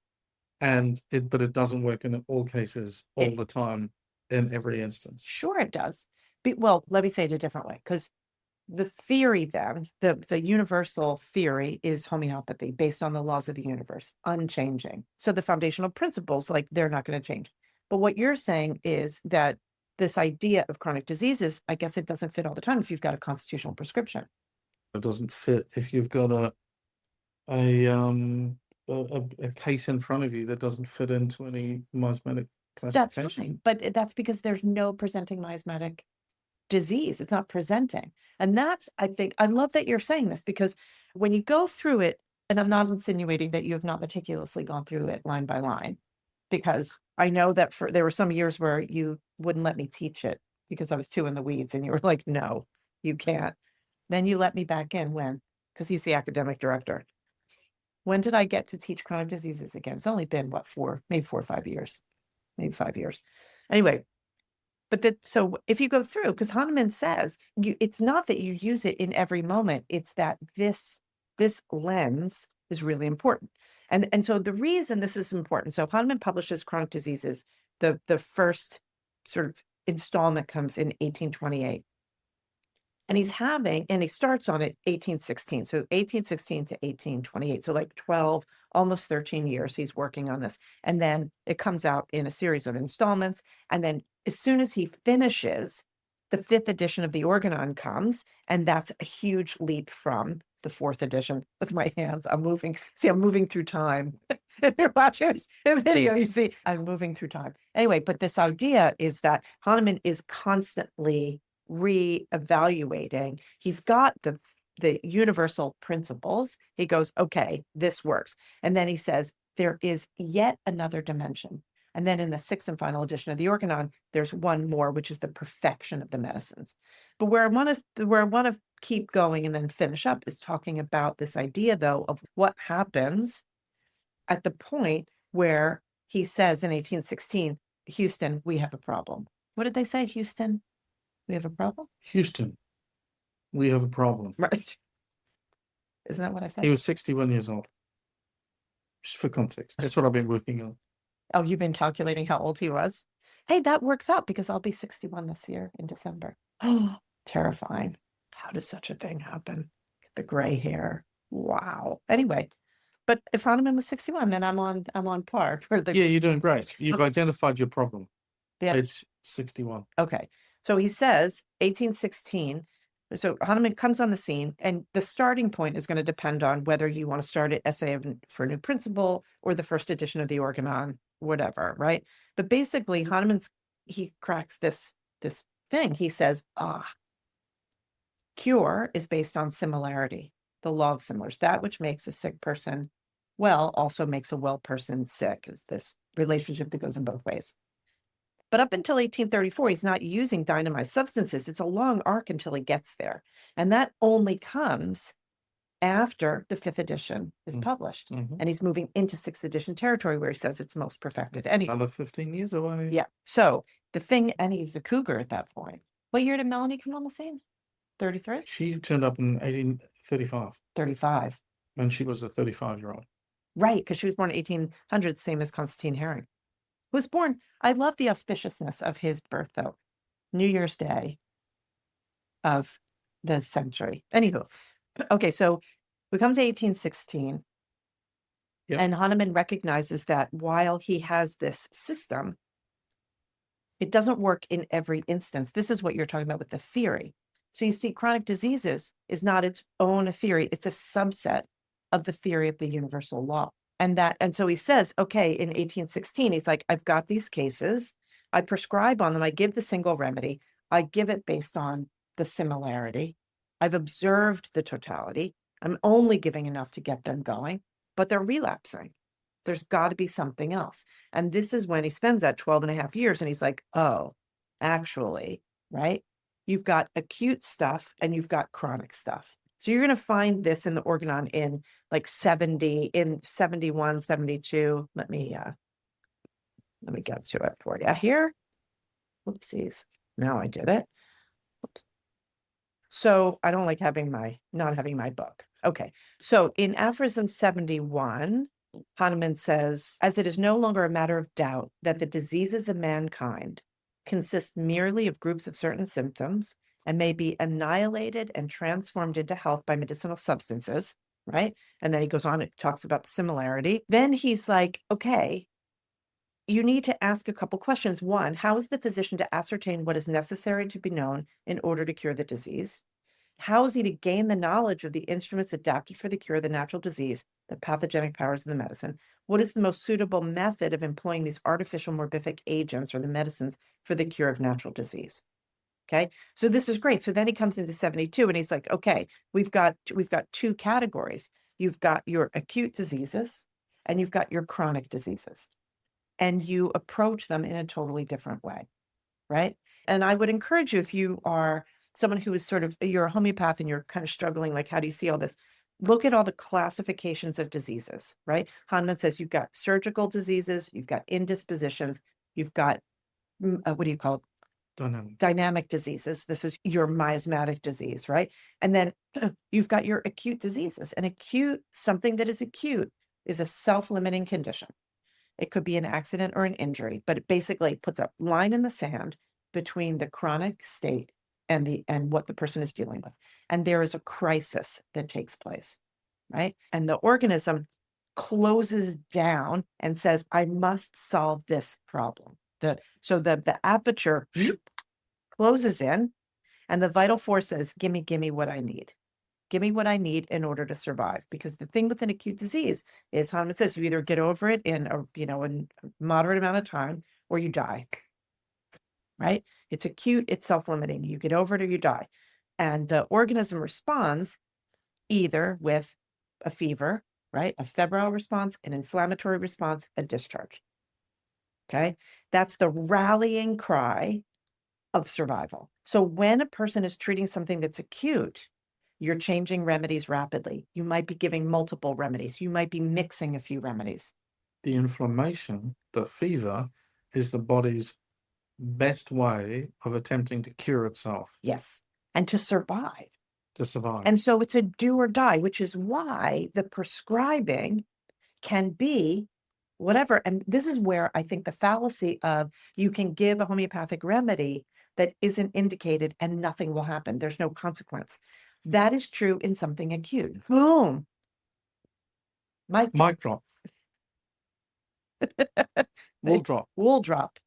But it doesn't work in all cases all the time in every instance. Sure it does. Well, let me say it a different way, because the theory then, the universal theory is homeopathy based on the laws of the universe, unchanging. So the foundational principles, like, they're not going to change. But what you're saying is that this idea of chronic diseases, I guess it doesn't fit all the time if you've got a constitutional prescription. It doesn't fit if you've got a case in front of you that doesn't fit into any miasmatic classification. That's fine, but that's because there's no presenting miasmatic disease. It's not presenting. And that's, I think, I love that you're saying this, because when you go through it, and I'm not insinuating that you have not meticulously gone through it line by line, because I know that there were some years where you wouldn't let me teach it because I was too in the weeds, and you were like, no, you can't. Then you let me back in when, because he's the academic director. When did I get to teach chronic diseases again? It's only been maybe 4 or 5 years, maybe 5 years. Anyway, but so if you go through, because Hahnemann says it's not that you use it in every moment, it's that this lens is really important. And so the reason this is important, so Hahnemann publishes Chronic Diseases, the first sort of installment comes in 1828. And he starts on it 1816. So 1816 to 1828. So like 12, almost 13 years he's working on this. And then it comes out in a series of installments. And then as soon as he finishes, the 5th edition of the Organon comes, and that's a huge leap from the 4th edition. Look at my hands. I'm moving through time. If you're watching this video, you see I'm moving through time. Anyway, but this idea is that Hahnemann is constantly re-evaluating. He's got the universal principles. He goes, okay, this works. And then he says, there is yet another dimension. And then in the sixth and final edition of the Organon, there's one more, which is the perfection of the medicines. But where I want to keep going and then finish up is talking about this idea, though, of what happens at the point where he says in 1816, Houston, we have a problem. What did they say, Houston? We have a problem? Houston, we have a problem. Right. Isn't that what I said? He was 61 years old. Just for context. That's what I've been working on. Oh, you've been calculating how old he was? Hey, that works out because I'll be 61 this year in December. Oh, terrifying. How does such a thing happen? The gray hair. Wow. Anyway, but if Hahnemann was 61, then I'm on par for the. Yeah, you're doing great. You've identified your problem. Yeah. It's 61. Okay. So he says 1816. So Hahnemann comes on the scene, and the starting point is going to depend on whether you want to start an essay for a new principle or the first edition of the Organon, whatever, right? But basically, he cracks this thing. He says, cure is based on similarity, the law of similars. That which makes a sick person well also makes a well person sick, is this relationship that goes in both ways. But up until 1834, he's not using dynamized substances. It's a long arc until he gets there. And that only comes after the fifth edition is published. And he's moving into sixth edition territory where he says it's most perfected. Another 15 years away. Yeah. So the thing, and he was a cougar at that point. What year did Melanie come on the scene? 33? She turned up in 1835. 35. When she was a 35-year-old. Right, because she was born in 1800, same as Constantine Herring. Was born, I love the auspiciousness of his birth, though. New Year's Day of the century. Anywho, okay, so we come to 1816, and Hahnemann recognizes that while he has this system, it doesn't work in every instance. This is what you're talking about with the theory. So you see, chronic diseases is not its own theory. It's a subset of the theory of the universal law. And so he says, okay, in 1816, he's like, I've got these cases. I prescribe on them. I give the single remedy. I give it based on the similarity. I've observed the totality. I'm only giving enough to get them going, but they're relapsing. There's got to be something else. And this is when he spends that 12 and a half years. And he's like, oh, actually, right? You've got acute stuff and you've got chronic stuff. So you're going to find this in the Organon in like 71, 72. Let me get to it for you here. Whoopsies. Now I did it. Oops. So I don't like not having my book. Okay. So in aphorism 71, Hahnemann says, as it is no longer a matter of doubt that the diseases of mankind consist merely of groups of certain symptoms and may be annihilated and transformed into health by medicinal substances, right? And then he goes on, it talks about the similarity. Then he's like, okay, you need to ask a couple questions. One, how is the physician to ascertain what is necessary to be known in order to cure the disease? How is he to gain the knowledge of the instruments adapted for the cure of the natural disease, the pathogenic powers of the medicine? What is the most suitable method of employing these artificial morbific agents or the medicines for the cure of natural disease? Okay, so this is great. So then he comes into 72 and he's like, okay, we've got two categories. You've got your acute diseases and you've got your chronic diseases. And you approach them in a totally different way, right? And I would encourage you, if you are someone who is you're a homeopath and you're kind of struggling, like, how do you see all this? Look at all the classifications of diseases, right? Hahnemann says you've got surgical diseases, you've got indispositions, you've got, what do you call it? Dynamic diseases. This is your miasmatic disease, right? And then you've got your acute diseases. And something that is acute is a self-limiting condition. It could be an accident or an injury, but it basically puts a line in the sand between the chronic state and what the person is dealing with. And there is a crisis that takes place, right? And the organism closes down and says, I must solve this problem. So the aperture closes in and the vital force says, gimme what I need. Give me what I need in order to survive. Because the thing with an acute disease is, Hahnemann says, you either get over it in a moderate amount of time or you die. Right? It's acute, it's self-limiting. You get over it or you die. And the organism responds either with a fever, right? A febrile response, an inflammatory response, a discharge. Okay? That's the rallying cry of survival. So when a person is treating something that's acute, you're changing remedies rapidly. You might be giving multiple remedies. You might be mixing a few remedies. The inflammation, the fever, is the body's best way of attempting to cure itself, Yes. And to survive. to survive. And so it's a do or die, which is why the prescribing can be whatever. And this is where I think the fallacy of you can give a homeopathic remedy that isn't indicated and nothing will happen. There's no consequence. That is true in something acute. Boom. Mic drop. Wool drop. Wool drop.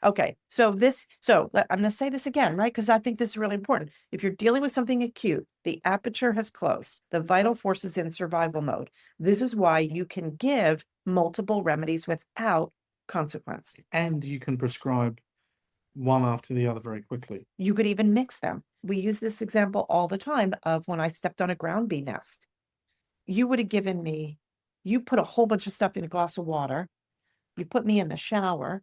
Okay, so I'm going to say this again, right? Because I think this is really important. If you're dealing with something acute, the aperture has closed, the vital force is in survival mode. This is why you can give multiple remedies without consequence. And you can prescribe one after the other very quickly. You could even mix them. We use this example all the time of when I stepped on a ground bee nest. You would have given me, you put a whole bunch of stuff in a glass of water, you put me in the shower,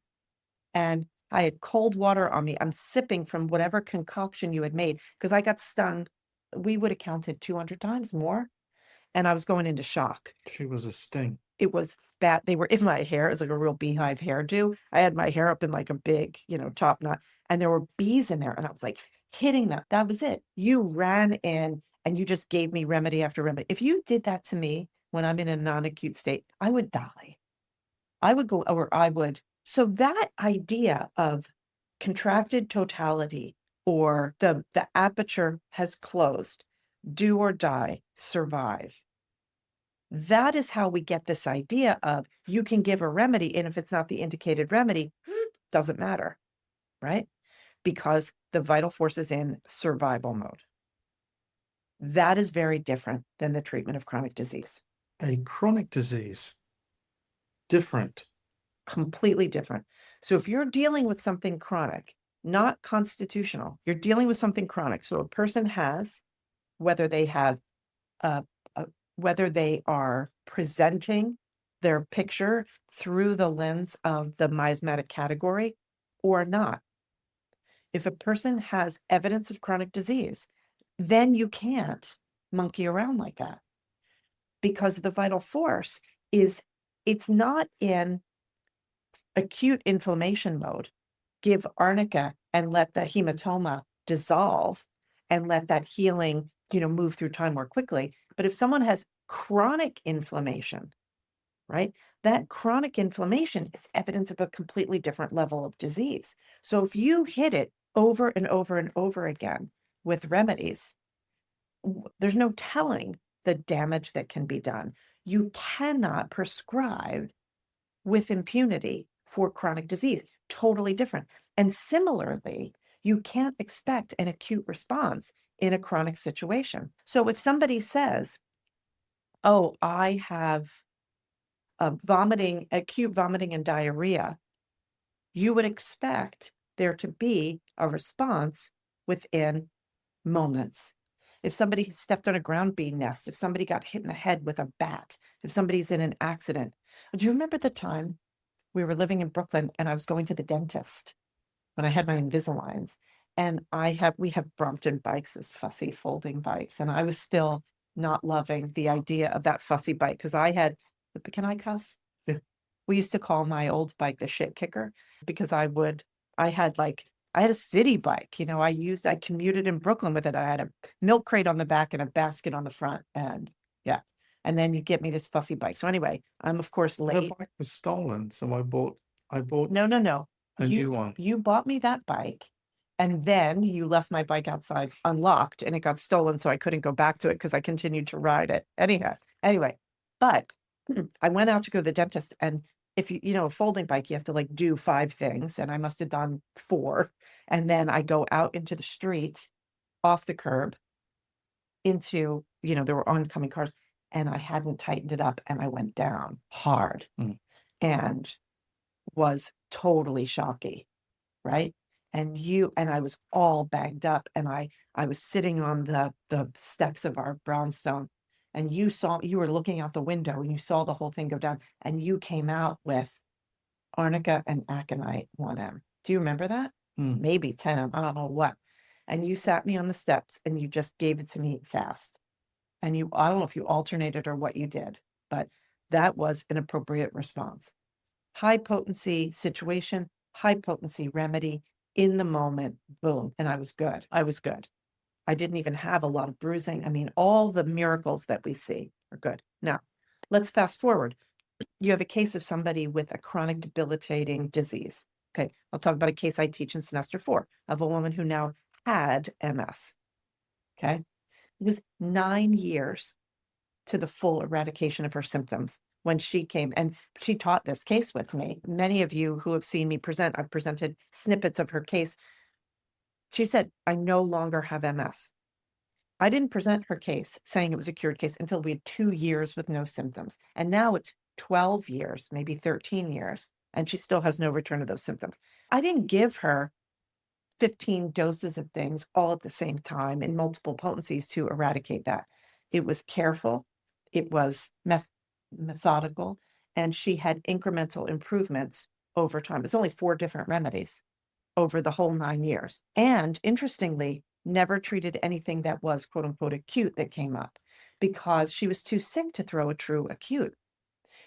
and I had cold water on me. I'm sipping from whatever concoction you had made because I got stung. We would have counted 200 times more. And I was going into shock. She was a sting. It was bad. They were in my hair. It was like a real beehive hairdo. I had my hair up in like a big, top knot. And there were bees in there. And I was like hitting them. That was it. You ran in and you just gave me remedy after remedy. If you did that to me when I'm in a non-acute state, I would die. I would go, or I would. So that idea of contracted totality or the aperture has closed, do or die, survive. That is how we get this idea of you can give a remedy, and if it's not the indicated remedy, doesn't matter, right? Because the vital force is in survival mode. That is very different than the treatment of chronic disease. A chronic disease. Different. Completely different. So if you're dealing with something chronic, not constitutional, you're dealing with something chronic. So a person has, whether they have, whether they are presenting their picture through the lens of the miasmatic category or not. If a person has evidence of chronic disease, then you can't monkey around like that because the vital force it's not in acute inflammation mode. Give arnica and let the hematoma dissolve and let that healing, move through time more quickly. But if someone has chronic inflammation, right, that chronic inflammation is evidence of a completely different level of disease. So if you hit it over and over and over again with remedies, there's no telling the damage that can be done. You cannot prescribe with impunity for chronic disease. Totally different. And similarly, you can't expect an acute response in a chronic situation. So if somebody says, oh, I have acute vomiting and diarrhea, you would expect there to be a response within moments. If somebody stepped on a ground bee nest, if somebody got hit in the head with a bat, if somebody's in an accident. Do you remember the time we were living in Brooklyn and I was going to the dentist when I had my Invisaligns, and we have Brompton bikes, as fussy folding bikes, and I was still not loving the idea of that fussy bike because can I cuss? Yeah. We used to call my old bike the shit kicker because I had a city bike, I commuted in Brooklyn with it. I had a milk crate on the back and a basket on the front, and yeah. And then you get me this fussy bike. So anyway, I'm of course late. The bike was stolen, so I bought No. a new one. You bought me that bike, and then you left my bike outside unlocked, and it got stolen, so I couldn't go back to it because I continued to ride it. Anyway, but I went out to go to the dentist, and if a folding bike, you have to do 5 things, and I must have done 4. And then I go out into the street, off the curb, into, there were oncoming cars, and I hadn't tightened it up, and I went down hard and was totally shocky, right? And I was all bagged up, and I was sitting on the steps of our brownstone, and you were looking out the window, and you saw the whole thing go down, and you came out with arnica and aconite 1M. Do you remember that? Maybe 10M, I don't know what. And you sat me on the steps, and you just gave it to me fast. And I don't know if you alternated or what you did, but that was an appropriate response. High potency situation, high potency remedy in the moment, boom. And I was good. I didn't even have a lot of bruising. I mean, all the miracles that we see are good. Now, let's fast forward. You have a case of somebody with a chronic debilitating disease. Okay, I'll talk about a case I teach in semester 4 of a woman who now had MS. Okay, it was 9 years to the full eradication of her symptoms when she came, and she taught this case with me. Many of you who have seen me present, I've presented snippets of her case. She said, I no longer have MS. I didn't present her case saying it was a cured case until we had 2 years with no symptoms. And now it's 12 years, maybe 13 years, and she still has no return of those symptoms. I didn't give her 15 doses of things all at the same time in multiple potencies to eradicate that. It was careful, it was methodical, and she had incremental improvements over time. It's only 4 different remedies over the whole 9 years. And interestingly, never treated anything that was quote unquote acute that came up, because she was too sick to throw a true acute.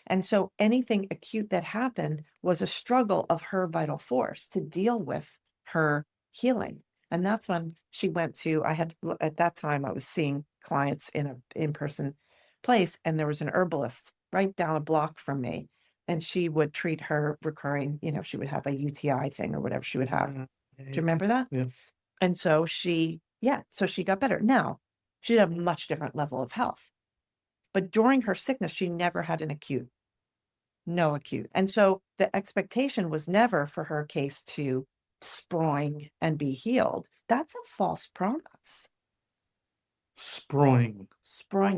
And so anything acute that happened was a struggle of her vital force to deal with her healing. And that's when she went to, at that time, I was seeing clients in an in-person place, and there was an herbalist right down a block from me. And she would treat her recurring, she would have a UTI thing or whatever she would have. Do you remember that? Yeah. And so she got better. Now, she had a much different level of health. But during her sickness, she never had an acute. No acute. And so the expectation was never for her case to spring and be healed. That's a false promise. Spring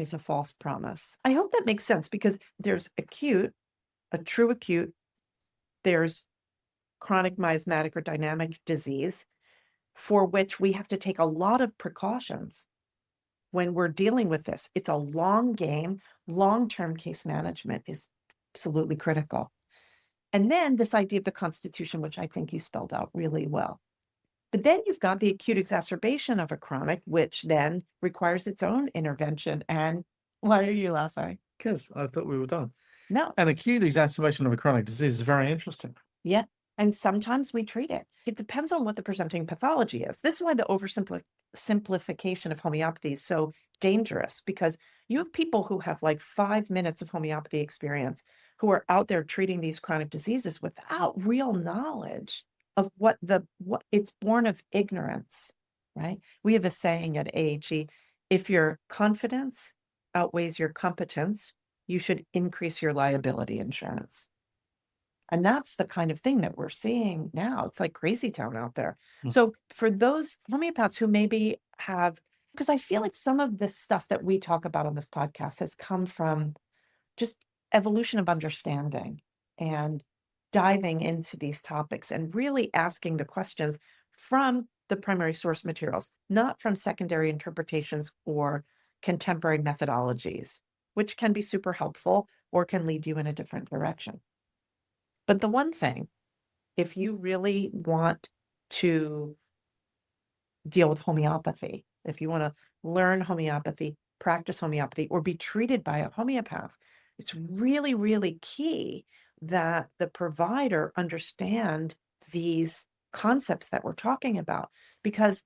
is a false promise. I hope that makes sense, because there's acute, a true acute, there's chronic miasmatic or dynamic disease, for which we have to take a lot of precautions when we're dealing with this. It's a long game. Long-term case management is absolutely critical. And then this idea of the constitution, which I think you spelled out really well. But then you've got the acute exacerbation of a chronic, which then requires its own intervention. And why are you laughing? Because I thought we were done. No. An acute exacerbation of a chronic disease is very interesting. Yeah. And sometimes we treat it. It depends on what the presenting pathology is. This is why the oversimplification of homeopathy is so dangerous, because you have people who have like 5 minutes of homeopathy experience who are out there treating these chronic diseases without real knowledge of what it's born of ignorance, right? We have a saying at AHE, if your confidence outweighs your competence, you should increase your liability insurance. And that's the kind of thing that we're seeing now. It's like crazy town out there. So for those homeopaths who maybe have, because I feel like some of this stuff that we talk about on this podcast has come from just evolution of understanding and diving into these topics and really asking the questions from the primary source materials, not from secondary interpretations or contemporary methodologies, which can be super helpful or can lead you in a different direction. But the one thing, if you really want to deal with homeopathy, if you want to learn homeopathy, practice homeopathy, or be treated by a homeopath, it's really, really key that the provider understand these concepts that we're talking about. Because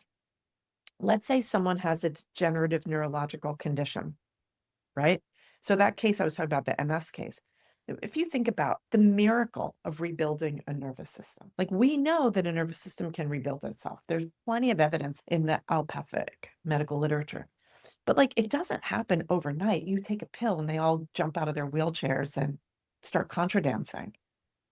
let's say someone has a degenerative neurological condition, right? So that case I was talking about, the MS case, if you think about the miracle of rebuilding a nervous system, like we know that a nervous system can rebuild itself. There's plenty of evidence in the allopathic medical literature, but like it doesn't happen overnight. You take a pill and they all jump out of their wheelchairs and start contra dancing.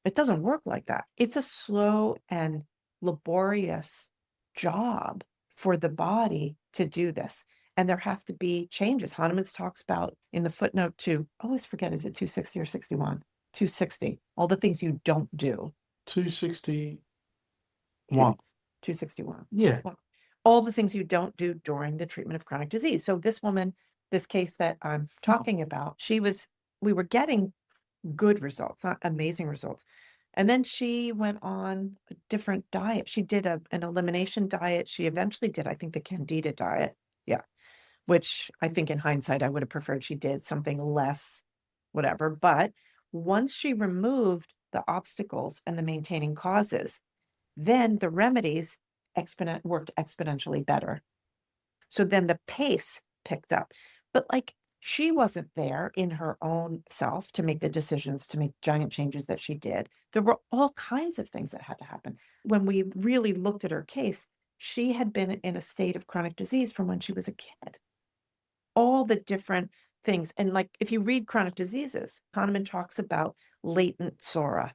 It doesn't work like that. It's a slow and laborious job for the body to do this. And there have to be changes. Hahnemann talks about in the footnote to, always forget, is it 260 or 61? 260, all the things you don't do. 261. 261. Yeah. All the things you don't do during the treatment of chronic disease. So this woman, this case that I'm talking about, we were getting good results, not amazing results. And then she went on a different diet. She did an elimination diet. She eventually did, I think, the Candida diet. Yeah. Which I think in hindsight, I would have preferred she did something less, whatever. But once she removed the obstacles and the maintaining causes, then the remedies worked exponentially better. So then the pace picked up. But like, she wasn't there in her own self to make the decisions to make giant changes that she did. There were all kinds of things that had to happen. When we really looked at her case, she had been in a state of chronic disease from when she was a kid. All the different things. And like, if you read chronic diseases, Hahnemann talks about latent psora.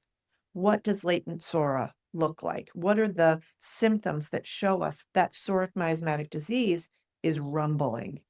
What does latent psora look like? What are the symptoms that show us that psoric miasmatic disease is rumbling,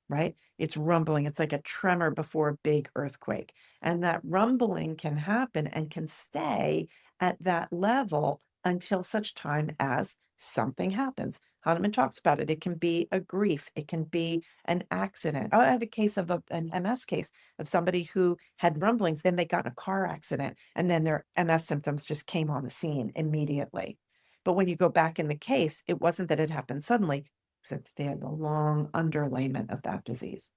right? It's rumbling. It's like a tremor before a big earthquake. And that rumbling can happen and can stay at that level until such time as something happens. Hahnemann talks about it. It can be a grief. It can be an accident. Oh, I have a case of an MS case of somebody who had rumblings, then they got in a car accident, and then their MS symptoms just came on the scene immediately. But when you go back in the case, it wasn't that it happened suddenly, that they had the long underlayment of that disease.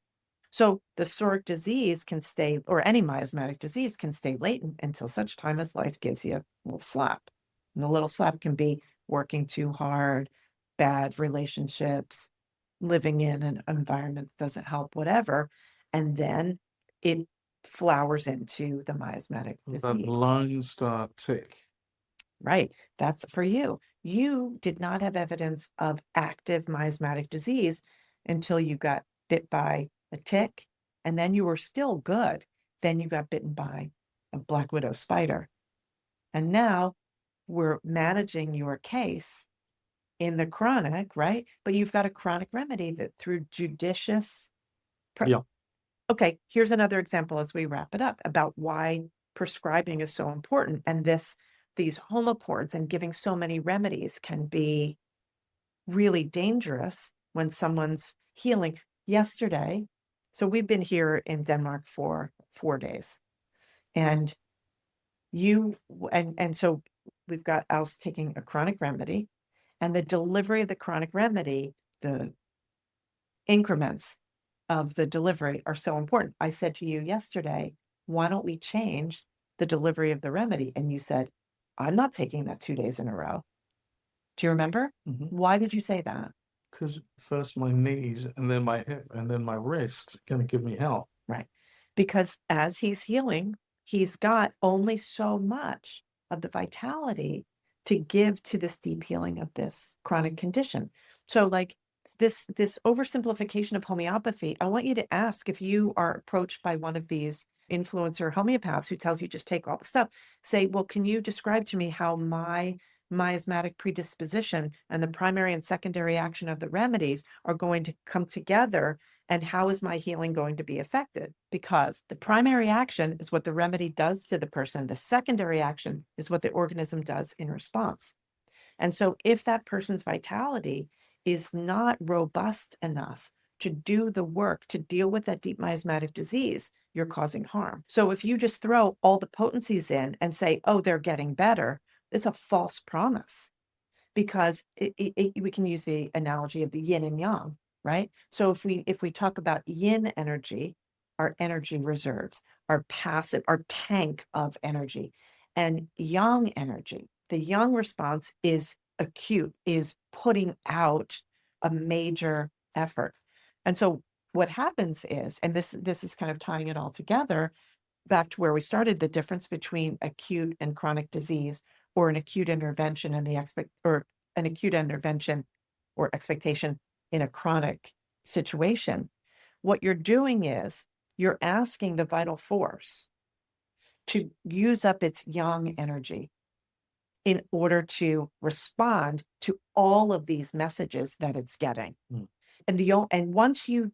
So the psoric disease can stay, or any miasmatic disease can stay latent until such time as life gives you a little slap. And the little slap can be working too hard, bad relationships, living in an environment that doesn't help, whatever. And then it flowers into the miasmatic disease. That Lone Star tick. Right. That's for you. You did not have evidence of active miasmatic disease until you got bit by a tick, and then you were still good. Then you got bitten by a black widow spider. And now we're managing your case in the chronic, right? But you've got a chronic remedy that through judicious. Yeah. Okay, here's another example as we wrap it up about why prescribing is so important. And these homochords and giving so many remedies can be really dangerous when someone's healing. Yesterday, so we've been here in Denmark for 4 days, and so we've got Alice taking a chronic remedy, and the delivery of the chronic remedy, the increments of the delivery are so important. I said to you yesterday, why don't we change the delivery of the remedy? And you said, I'm not taking that 2 days in a row. Do you remember? Mm-hmm. Why did you say that? Because first my knees and then my hip and then my wrists going to give me hell. Right. Because as he's healing, he's got only so much of the vitality to give to this deep healing of this chronic condition. So like this oversimplification of homeopathy, I want you to ask, if you are approached by one of these influencer homeopaths who tells you just take all the stuff, say, well, can you describe to me how my miasmatic predisposition and the primary and secondary action of the remedies are going to come together, and how is my healing going to be affected? Because the primary action is what the remedy does to the person. The secondary action is what the organism does in response. And so if that person's vitality is not robust enough to do the work to deal with that deep miasmatic disease, you're causing harm. So if you just throw all the potencies in and say, oh, they're getting better, it's a false promise, because we can use the analogy of the yin and yang, right? So if we talk about yin energy, our energy reserves, our passive, our tank of energy, and yang energy, the yang response is acute, is putting out a major effort. And so what happens is, and this is kind of tying it all together back to where we started, the difference between acute and chronic disease, or an acute intervention and an acute intervention or expectation in a chronic situation. What you're doing is you're asking the vital force to use up its yang energy in order to respond to all of these messages that it's getting. And once you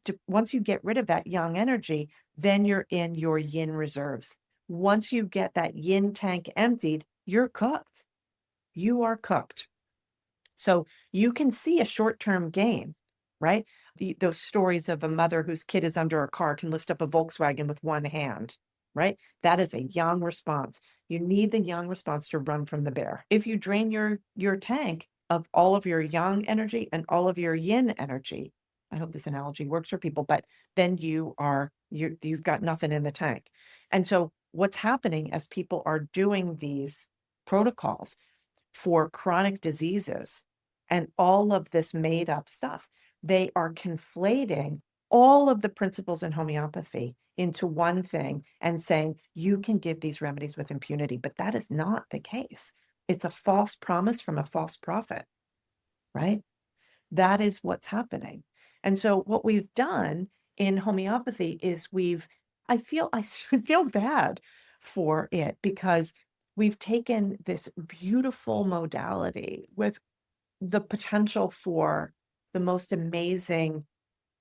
get rid of that yang energy, then you're in your yin reserves. Once you get that yin tank emptied, you're cooked. You are cooked. So you can see a short-term gain, right? Those stories of a mother whose kid is under a car can lift up a Volkswagen with one hand, right? That is a yang response. You need the yang response to run from the bear. If you drain your tank of all of your yang energy and all of your yin energy, I hope this analogy works for people, but then you've got nothing in the tank. And so what's happening as people are doing these protocols for chronic diseases and all of this made up stuff, they are conflating all of the principles in homeopathy into one thing and saying you can give these remedies with impunity, but that is not the case. It's a false promise from a false prophet, right? That is what's happening. And so what we've done in homeopathy is I feel bad for it because we've taken this beautiful modality with the potential for the most amazing,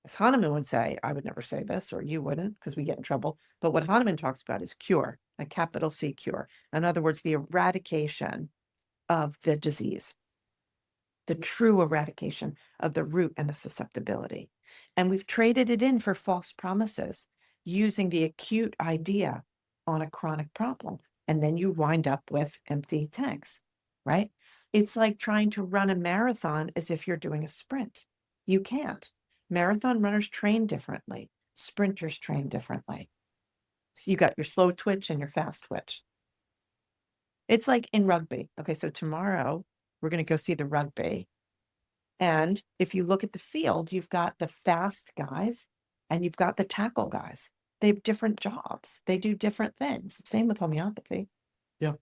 as Hahnemann would say, I would never say this, or you wouldn't, because we get in trouble. But what Hahnemann talks about is cure, a capital C cure. In other words, the eradication of the disease, the true eradication of the root and the susceptibility. And we've traded it in for false promises using the acute idea on a chronic problem. And then you wind up with empty tanks, right? It's like trying to run a marathon as if you're doing a sprint. You can't. Marathon runners train differently. Sprinters train differently. So you got your slow twitch and your fast twitch. It's like in rugby. Okay, so tomorrow we're going to go see the rugby. And if you look at the field, you've got the fast guys and you've got the tackle guys. They have different jobs. They do different things. Same with homeopathy. Yeah.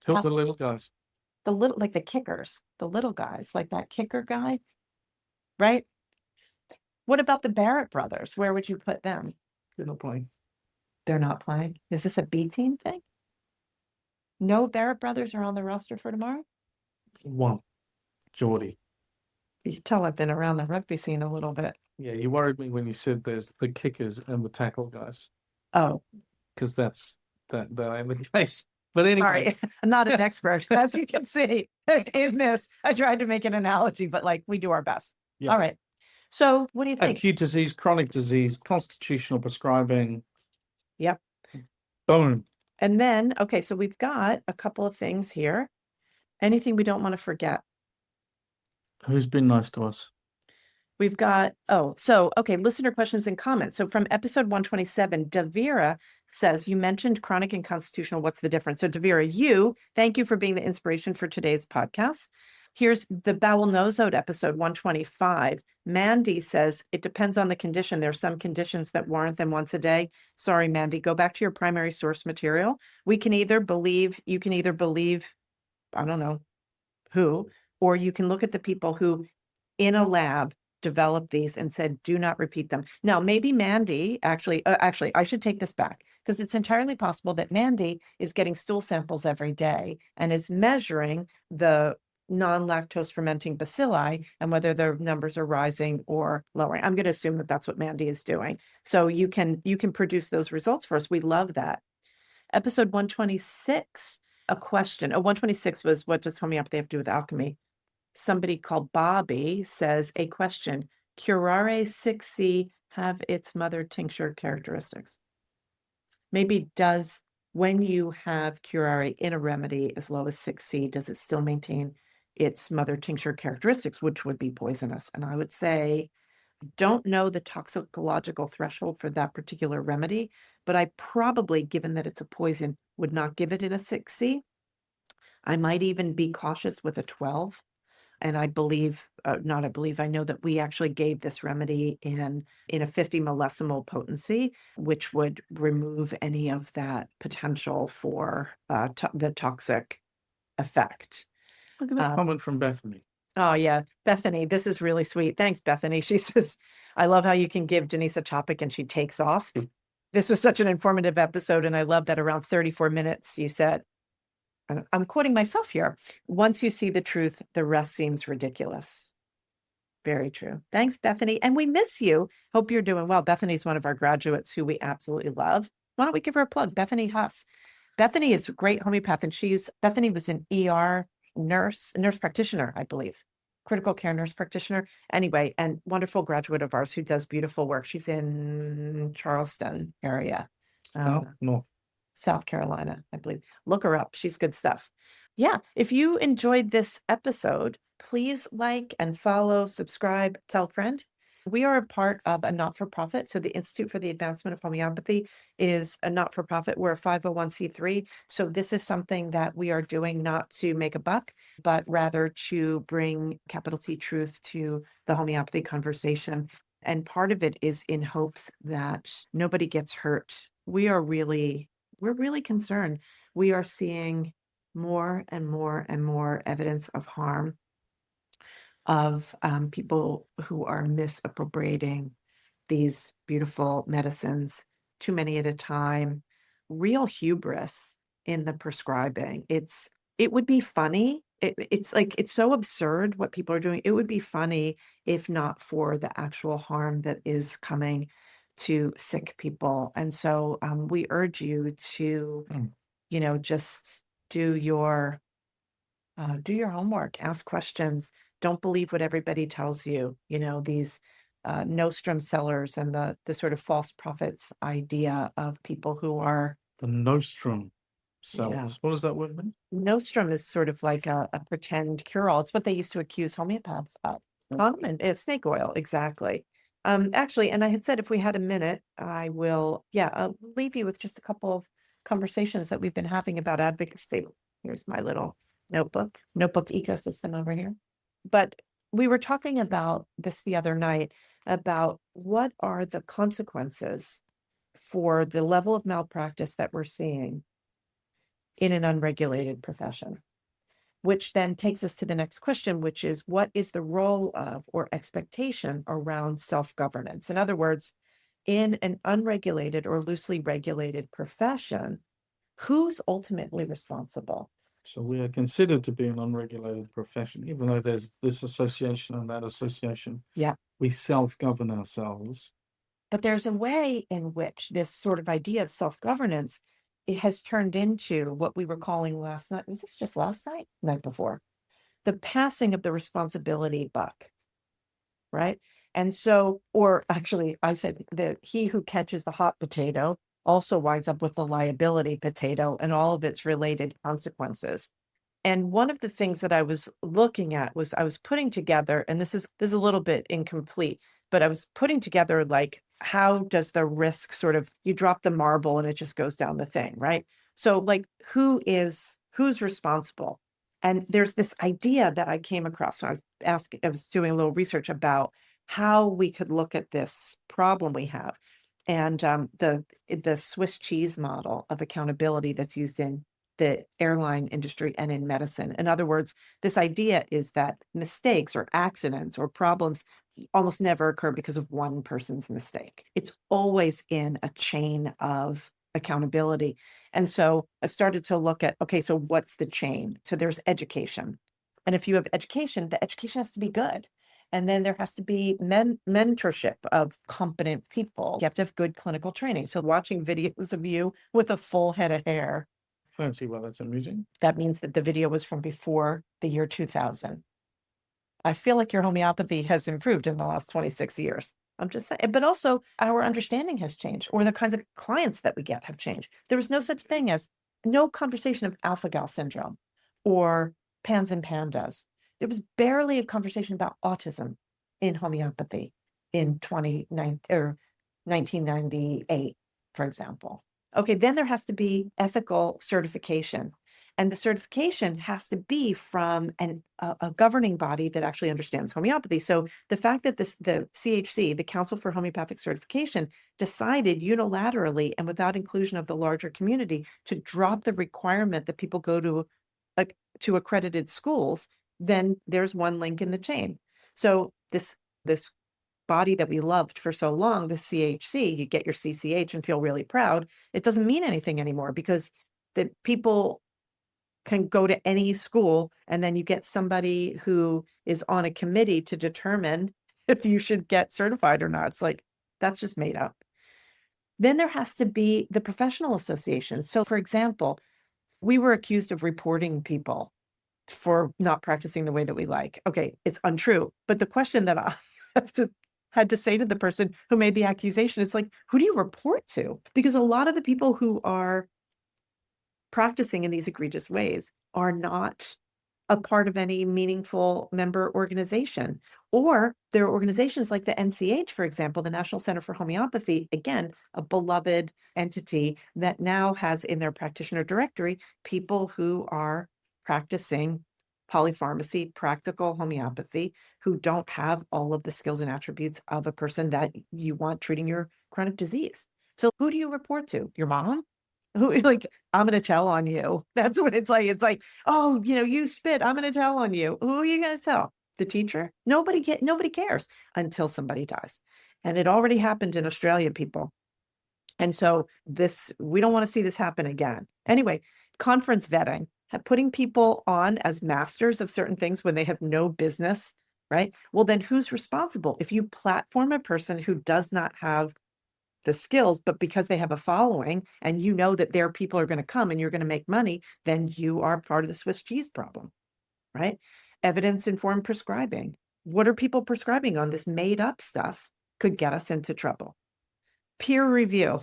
Help the little guys. Like the kickers, the little guys, like that kicker guy, right? What about the Barrett brothers? Where would you put them? They're not playing. They're not playing. Is this a B team thing? No Barrett brothers are on the roster for tomorrow? One. Geordie. You can tell I've been around the rugby scene a little bit. Yeah, you worried me when you said there's the kickers and the tackle guys. Oh. Because that ain't the case. But anyway. Sorry, I'm not an expert, as you can see in this. I tried to make an analogy, but like we do our best. Yeah. All right. So what do you think? Acute disease, chronic disease, constitutional prescribing. Yep. Boom. And then, okay, so we've got a couple of things here. Anything we don't want to forget? Who's been nice to us? We've got, okay, listener questions and comments. So from episode 127, Davira says, you mentioned chronic and constitutional. What's the difference? So Davira, thank you for being the inspiration for today's podcast. Here's the bowel nosode episode 125. Mandy says, it depends on the condition. There are some conditions that warrant them once a day. Sorry, Mandy, go back to your primary source material. You can either believe, I don't know who, or you can look at the people who in a lab developed these and said, do not repeat them. Now, maybe Mandy, actually, I should take this back because it's entirely possible that Mandy is getting stool samples every day and is measuring the non-lactose fermenting bacilli and whether their numbers are rising or lowering. I'm going to assume that that's what Mandy is doing. So you can produce those results for us. We love that. Episode 126, a question. 126 was, what does homeopathy have to do with alchemy? Somebody called Bobby says, a question, curare 6C have its mother tincture characteristics? Maybe when you have curare in a remedy as low as 6C, does it still maintain its mother tincture characteristics, which would be poisonous? And I would say, don't know the toxicological threshold for that particular remedy, but I probably, given that it's a poison, would not give it in a 6C. I might even be cautious with a 12. And I know that we actually gave this remedy in a 50 millesimolar potency, which would remove any of that potential for the toxic effect. Look at that comment from Bethany. Oh, yeah. Bethany, this is really sweet. Thanks, Bethany. She says, I love how you can give Denise a topic and she takes off. This was such an informative episode. And I love that around 34 minutes you said, I'm quoting myself here. Once you see the truth, the rest seems ridiculous. Very true. Thanks, Bethany. And we miss you. Hope you're doing well. Bethany's one of our graduates who we absolutely love. Why don't we give her a plug? Bethany Huss. Bethany is a great homeopath, and Bethany was an ER nurse, a nurse practitioner, I believe, critical care nurse practitioner. Anyway, and wonderful graduate of ours who does beautiful work. She's in Charleston area, North. South Carolina, I believe. Look her up. She's good stuff. Yeah. If you enjoyed this episode, please like and follow, subscribe, tell a friend. We are a part of a not-for-profit. So the Institute for the Advancement of Homeopathy is a not-for-profit. We're a 501c3. So this is something that we are doing not to make a buck, but rather to bring capital T truth to the homeopathy conversation. And part of it is in hopes that nobody gets hurt. We're really concerned. We are seeing more and more and more evidence of harm of people who are misappropriating these beautiful medicines, too many at a time, real hubris in the prescribing. It would be funny. It's like, it's so absurd what people are doing. It would be funny if not for the actual harm that is coming to sick people. And so we urge you to, just do your homework, ask questions. Don't believe what everybody tells you, these nostrum sellers and the sort of false prophets idea of people who are the nostrum sellers. What does that word mean? Nostrum is sort of like a pretend cure-all. It's what they used to accuse homeopaths of. Common is snake oil, exactly. Actually, and I had said if we had a minute, I will, I'll leave you with just a couple of conversations that we've been having about advocacy. Here's my little notebook ecosystem over here. But we were talking about this the other night about what are the consequences for the level of malpractice that we're seeing in an unregulated profession, which then takes us to the next question, which is what is the role of or expectation around self-governance? In other words, in an unregulated or loosely regulated profession, who's ultimately responsible? So we are considered to be an unregulated profession, even though there's this association and that association. Yeah. We self-govern ourselves. But there's a way in which this sort of idea of self-governance, it has turned into what we were calling last night. Was this just last night? Night before. The passing of the responsibility buck, right? And so, or actually, I said that he who catches the hot potato also winds up with the liability potato and all of its related consequences. And one of the things that I was looking at was I was putting together, and this is a little bit incomplete, but I was putting together like, how does the risk sort of, you drop the marble and it just goes down the thing, right? So like, who's responsible? And there's this idea that I came across when I was doing a little research about how we could look at this problem we have. And the Swiss cheese model of accountability that's used in the airline industry and in medicine. In other words, this idea is that mistakes or accidents or problems almost never occur because of one person's mistake. It's always in a chain of accountability. And so I started to look at, okay, so what's the chain? So there's education. And if you have education, the education has to be good. And then there has to be mentorship of competent people. You have to have good clinical training. So watching videos of you with a full head of hair. I don't see why that's amusing. That means that the video was from before the year 2000. I feel like your homeopathy has improved in the last 26 years. I'm just saying, but also our understanding has changed, or the kinds of clients that we get have changed. There was no such thing as no conversation of alpha-gal syndrome or PANS and PANDAS. There was barely a conversation about autism in homeopathy in 1998, for example. Okay, then there has to be ethical certification. And the certification has to be from a governing body that actually understands homeopathy. So the fact that the CHC, the Council for Homeopathic Certification, decided unilaterally and without inclusion of the larger community to drop the requirement that people go to accredited schools, then there's one link in the chain. So this body that we loved for so long, the CHC, you get your CCH and feel really proud. It doesn't mean anything anymore because the people can go to any school, and then you get somebody who is on a committee to determine if you should get certified or not. It's like, that's just made up. Then there has to be the professional association. So, for example, we were accused of reporting people for not practicing the way that we like. Okay, it's untrue. But the question that I had to say to the person who made the accusation is like, who do you report to? Because a lot of the people who are practicing in these egregious ways are not a part of any meaningful member organization. Or there are organizations like the NCH, for example, the National Center for Homeopathy, again, a beloved entity that now has in their practitioner directory people who are practicing polypharmacy, practical homeopathy, who don't have all of the skills and attributes of a person that you want treating your chronic disease. So who do you report to? Your mom? Who, like, I'm going to tell on you. That's what it's like. It's like, oh, you spit. I'm going to tell on you. Who are you going to tell? The teacher? Nobody cares until somebody dies. And it already happened in Australia, people. And so we don't want to see this happen again. Anyway, conference vetting, putting people on as masters of certain things when they have no business, right? Well, then who's responsible? If you platform a person who does not have the skills, but because they have a following and you know that their people are going to come and you're going to make money, then you are part of the Swiss cheese problem, right? Evidence-informed prescribing. What are people prescribing on? This made up stuff could get us into trouble. Peer review.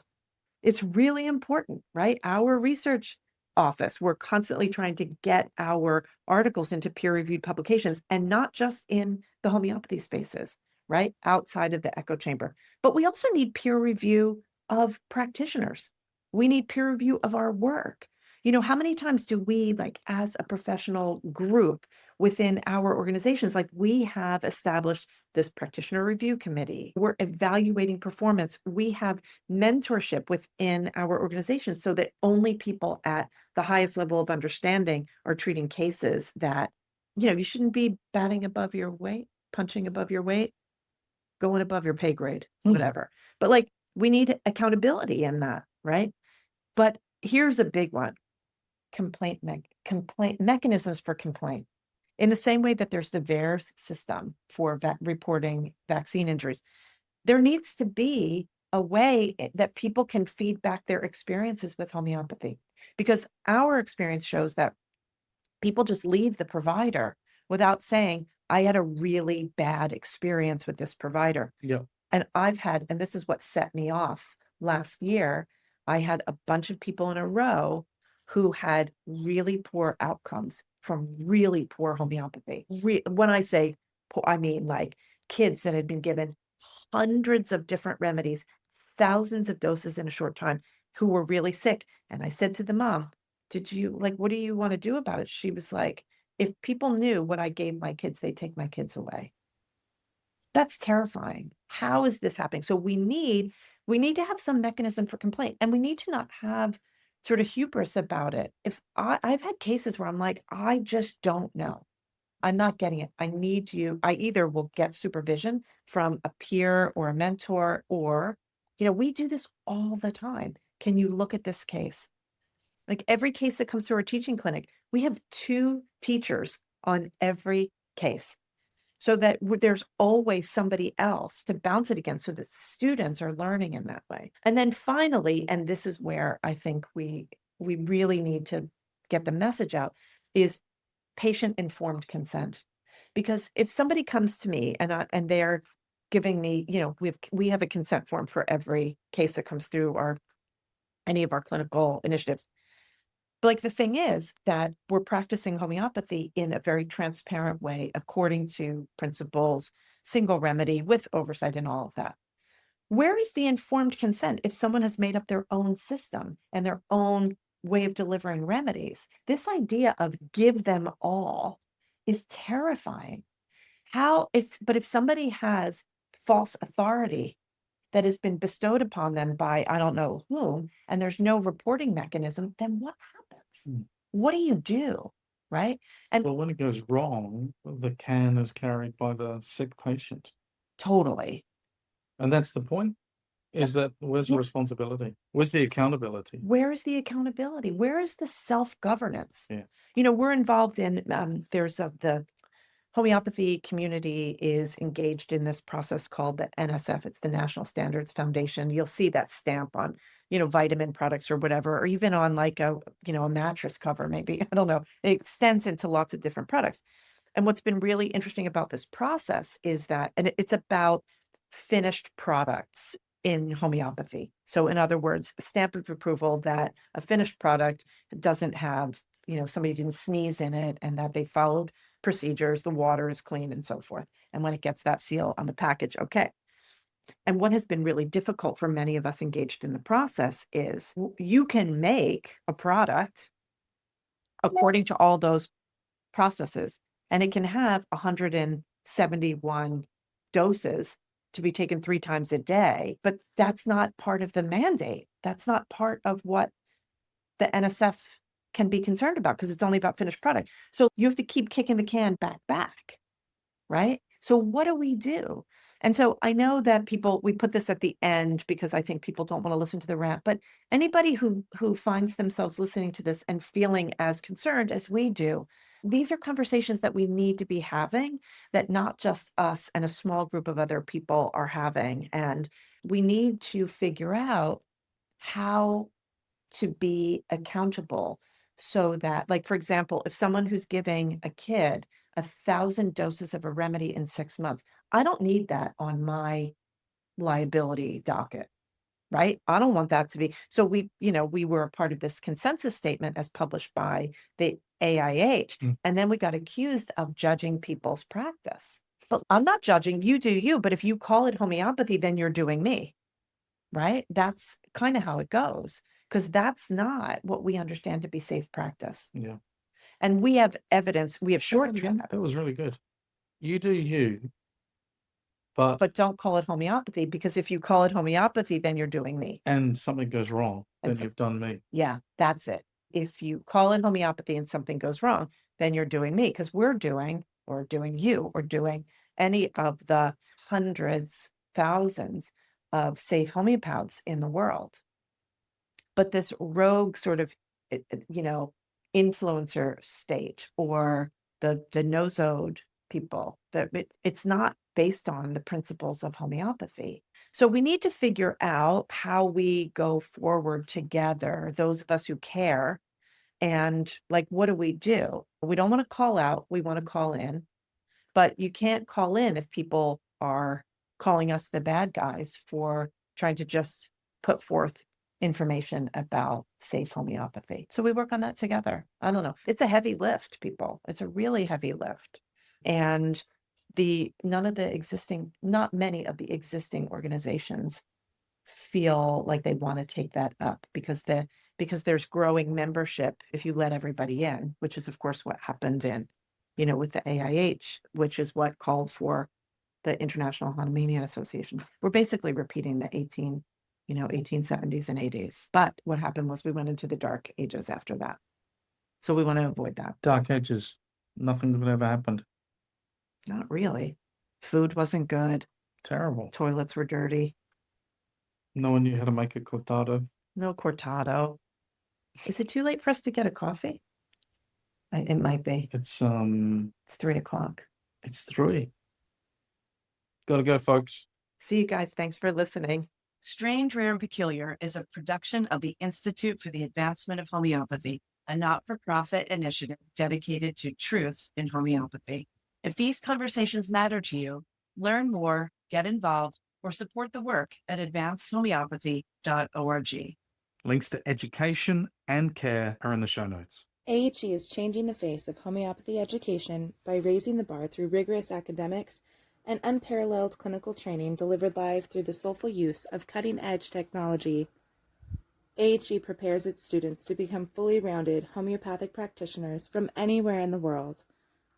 It's really important, right? Our research office, we're constantly trying to get our articles into peer-reviewed publications, and not just in the homeopathy spaces, right? Outside of the echo chamber. But we also need peer review of practitioners. We need peer review of our work. How many times do we, like, as a professional group within our organizations, like, we have established this practitioner review committee. We're evaluating performance. We have mentorship within our organization so that only people at the highest level of understanding are treating cases that, you shouldn't be batting above your weight, punching above your weight, going above your pay grade, whatever. But, like, we need accountability in that, right? But here's a big one. Complaint mechanisms for complaint. In the same way that there's the VAERS system for reporting vaccine injuries, there needs to be a way that people can feed back their experiences with homeopathy, because our experience shows that people just leave the provider without saying, I had a really bad experience with this provider. Yeah. And and this is what set me off last year, I had a bunch of people in a row who had really poor outcomes from really poor homeopathy. When I say poor, I mean like kids that had been given hundreds of different remedies, thousands of doses in a short time, who were really sick. And I said to the mom, what do you want to do about it? She was like, if people knew what I gave my kids, they'd take my kids away. That's terrifying. How is this happening? So we need to have some mechanism for complaint, and we need to not have sort of hubris about it. If I've had cases where I'm like, I just don't know. I'm not getting it. I need you. I either will get supervision from a peer or a mentor, or, we do this all the time. Can you look at this case? Like, every case that comes through our teaching clinic, we have 2 teachers on every case, so that there's always somebody else to bounce it against, so that students are learning in that way. And then finally, and this is where I think we really need to get the message out, is patient-informed consent. Because if somebody comes to me and they're giving me, we have a consent form for every case that comes through any of our clinical initiatives. Like, the thing is that we're practicing homeopathy in a very transparent way, according to principles, single remedy, with oversight and all of that. Where is the informed consent if someone has made up their own system and their own way of delivering remedies? This idea of give them all is terrifying. But if somebody has false authority that has been bestowed upon them by I don't know whom, and there's no reporting mechanism, then what happens? What do you do? Right? And Well, when it goes wrong, the can is carried by the sick patient. totally. And that's the point. Where's the Yeah. responsibility? Where's the accountability? Where is the accountability? Where is the self-governance? Yeah. We're involved in, the homeopathy community is engaged in this process called the NSF. It's the National Standards Foundation. You'll see that stamp on, vitamin products or whatever, or even on like a mattress cover, maybe. I don't know. It extends into lots of different products. And what's been really interesting about this process is that, and it's about finished products in homeopathy. So in other words, a stamp of approval that a finished product doesn't have, somebody didn't sneeze in it and that they followed procedures, the water is clean and so forth. And when it gets that seal on the package, okay. And what has been really difficult for many of us engaged in the process is you can make a product according to all those processes, and it can have 171 doses to be taken 3 times a day, but that's not part of the mandate. That's not part of what the NSF can be concerned about because it's only about finished product. So you have to keep kicking the can back, right? So what do we do? And so I know that we put this at the end because I think people don't want to listen to the rant, but anybody who finds themselves listening to this and feeling as concerned as we do, these are conversations that we need to be having, that not just us and a small group of other people are having. And we need to figure out how to be accountable so that, like, for example, if someone who's giving a kid 1,000 doses of a remedy in 6 months, I don't need that on my liability docket, right? I don't want that to be. So we were a part of this consensus statement as published by the AIH, and then we got accused of judging people's practice. But I'm not judging, you do you, but if you call it homeopathy, then you're doing me, right? That's kind of how it goes, because that's not what we understand to be safe practice. Yeah. And we have evidence, we have Say that short again. That was really good. You do you, but don't call it homeopathy, because if you call it homeopathy, then you're doing me. and something goes wrong, then you've done me. Yeah, that's it. If you call it homeopathy and something goes wrong, then you're doing me, because we're doing, or doing you, or doing any of the hundreds, thousands of safe homeopaths in the world. But this rogue sort of, influencer state, or the nosode people, that it's not based on the principles of homeopathy. So we need to figure out how we go forward together, those of us who care. And like, what do? We don't want to call out, we want to call in. But you can't call in if people are calling us the bad guys for trying to just put forth information about safe homeopathy. So we work on that together. I don't know. It's a heavy lift, people. It's a really heavy lift. And not many of the existing organizations feel like they want to take that up, because there's growing membership if you let everybody in, which is of course what happened with the AIH, which is what called for the International Hahnemann Association. We're basically repeating the 1870s and 80s. But what happened was we went into the dark ages after that. So we want to avoid that. Dark ages. Nothing good ever happened. Not really. Food wasn't good. Terrible. Toilets were dirty. No one knew how to make a cortado. No cortado. Is it too late for us to get a coffee? It might be. It's 3:00. It's 3. Gotta go, folks. See you guys. Thanks for listening. Strange, Rare, and Peculiar is a production of the Institute for the Advancement of Homeopathy, a not-for-profit initiative dedicated to truth in homeopathy. If these conversations matter to you, learn more, get involved, or support the work at advancedhomeopathy.org. Links to education and care are in the show notes. AHE is changing the face of homeopathy education by raising the bar through rigorous academics and unparalleled clinical training delivered live through the soulful use of cutting-edge technology. AHE prepares its students to become fully rounded homeopathic practitioners from anywhere in the world.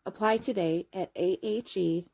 Apply today at ahe.online.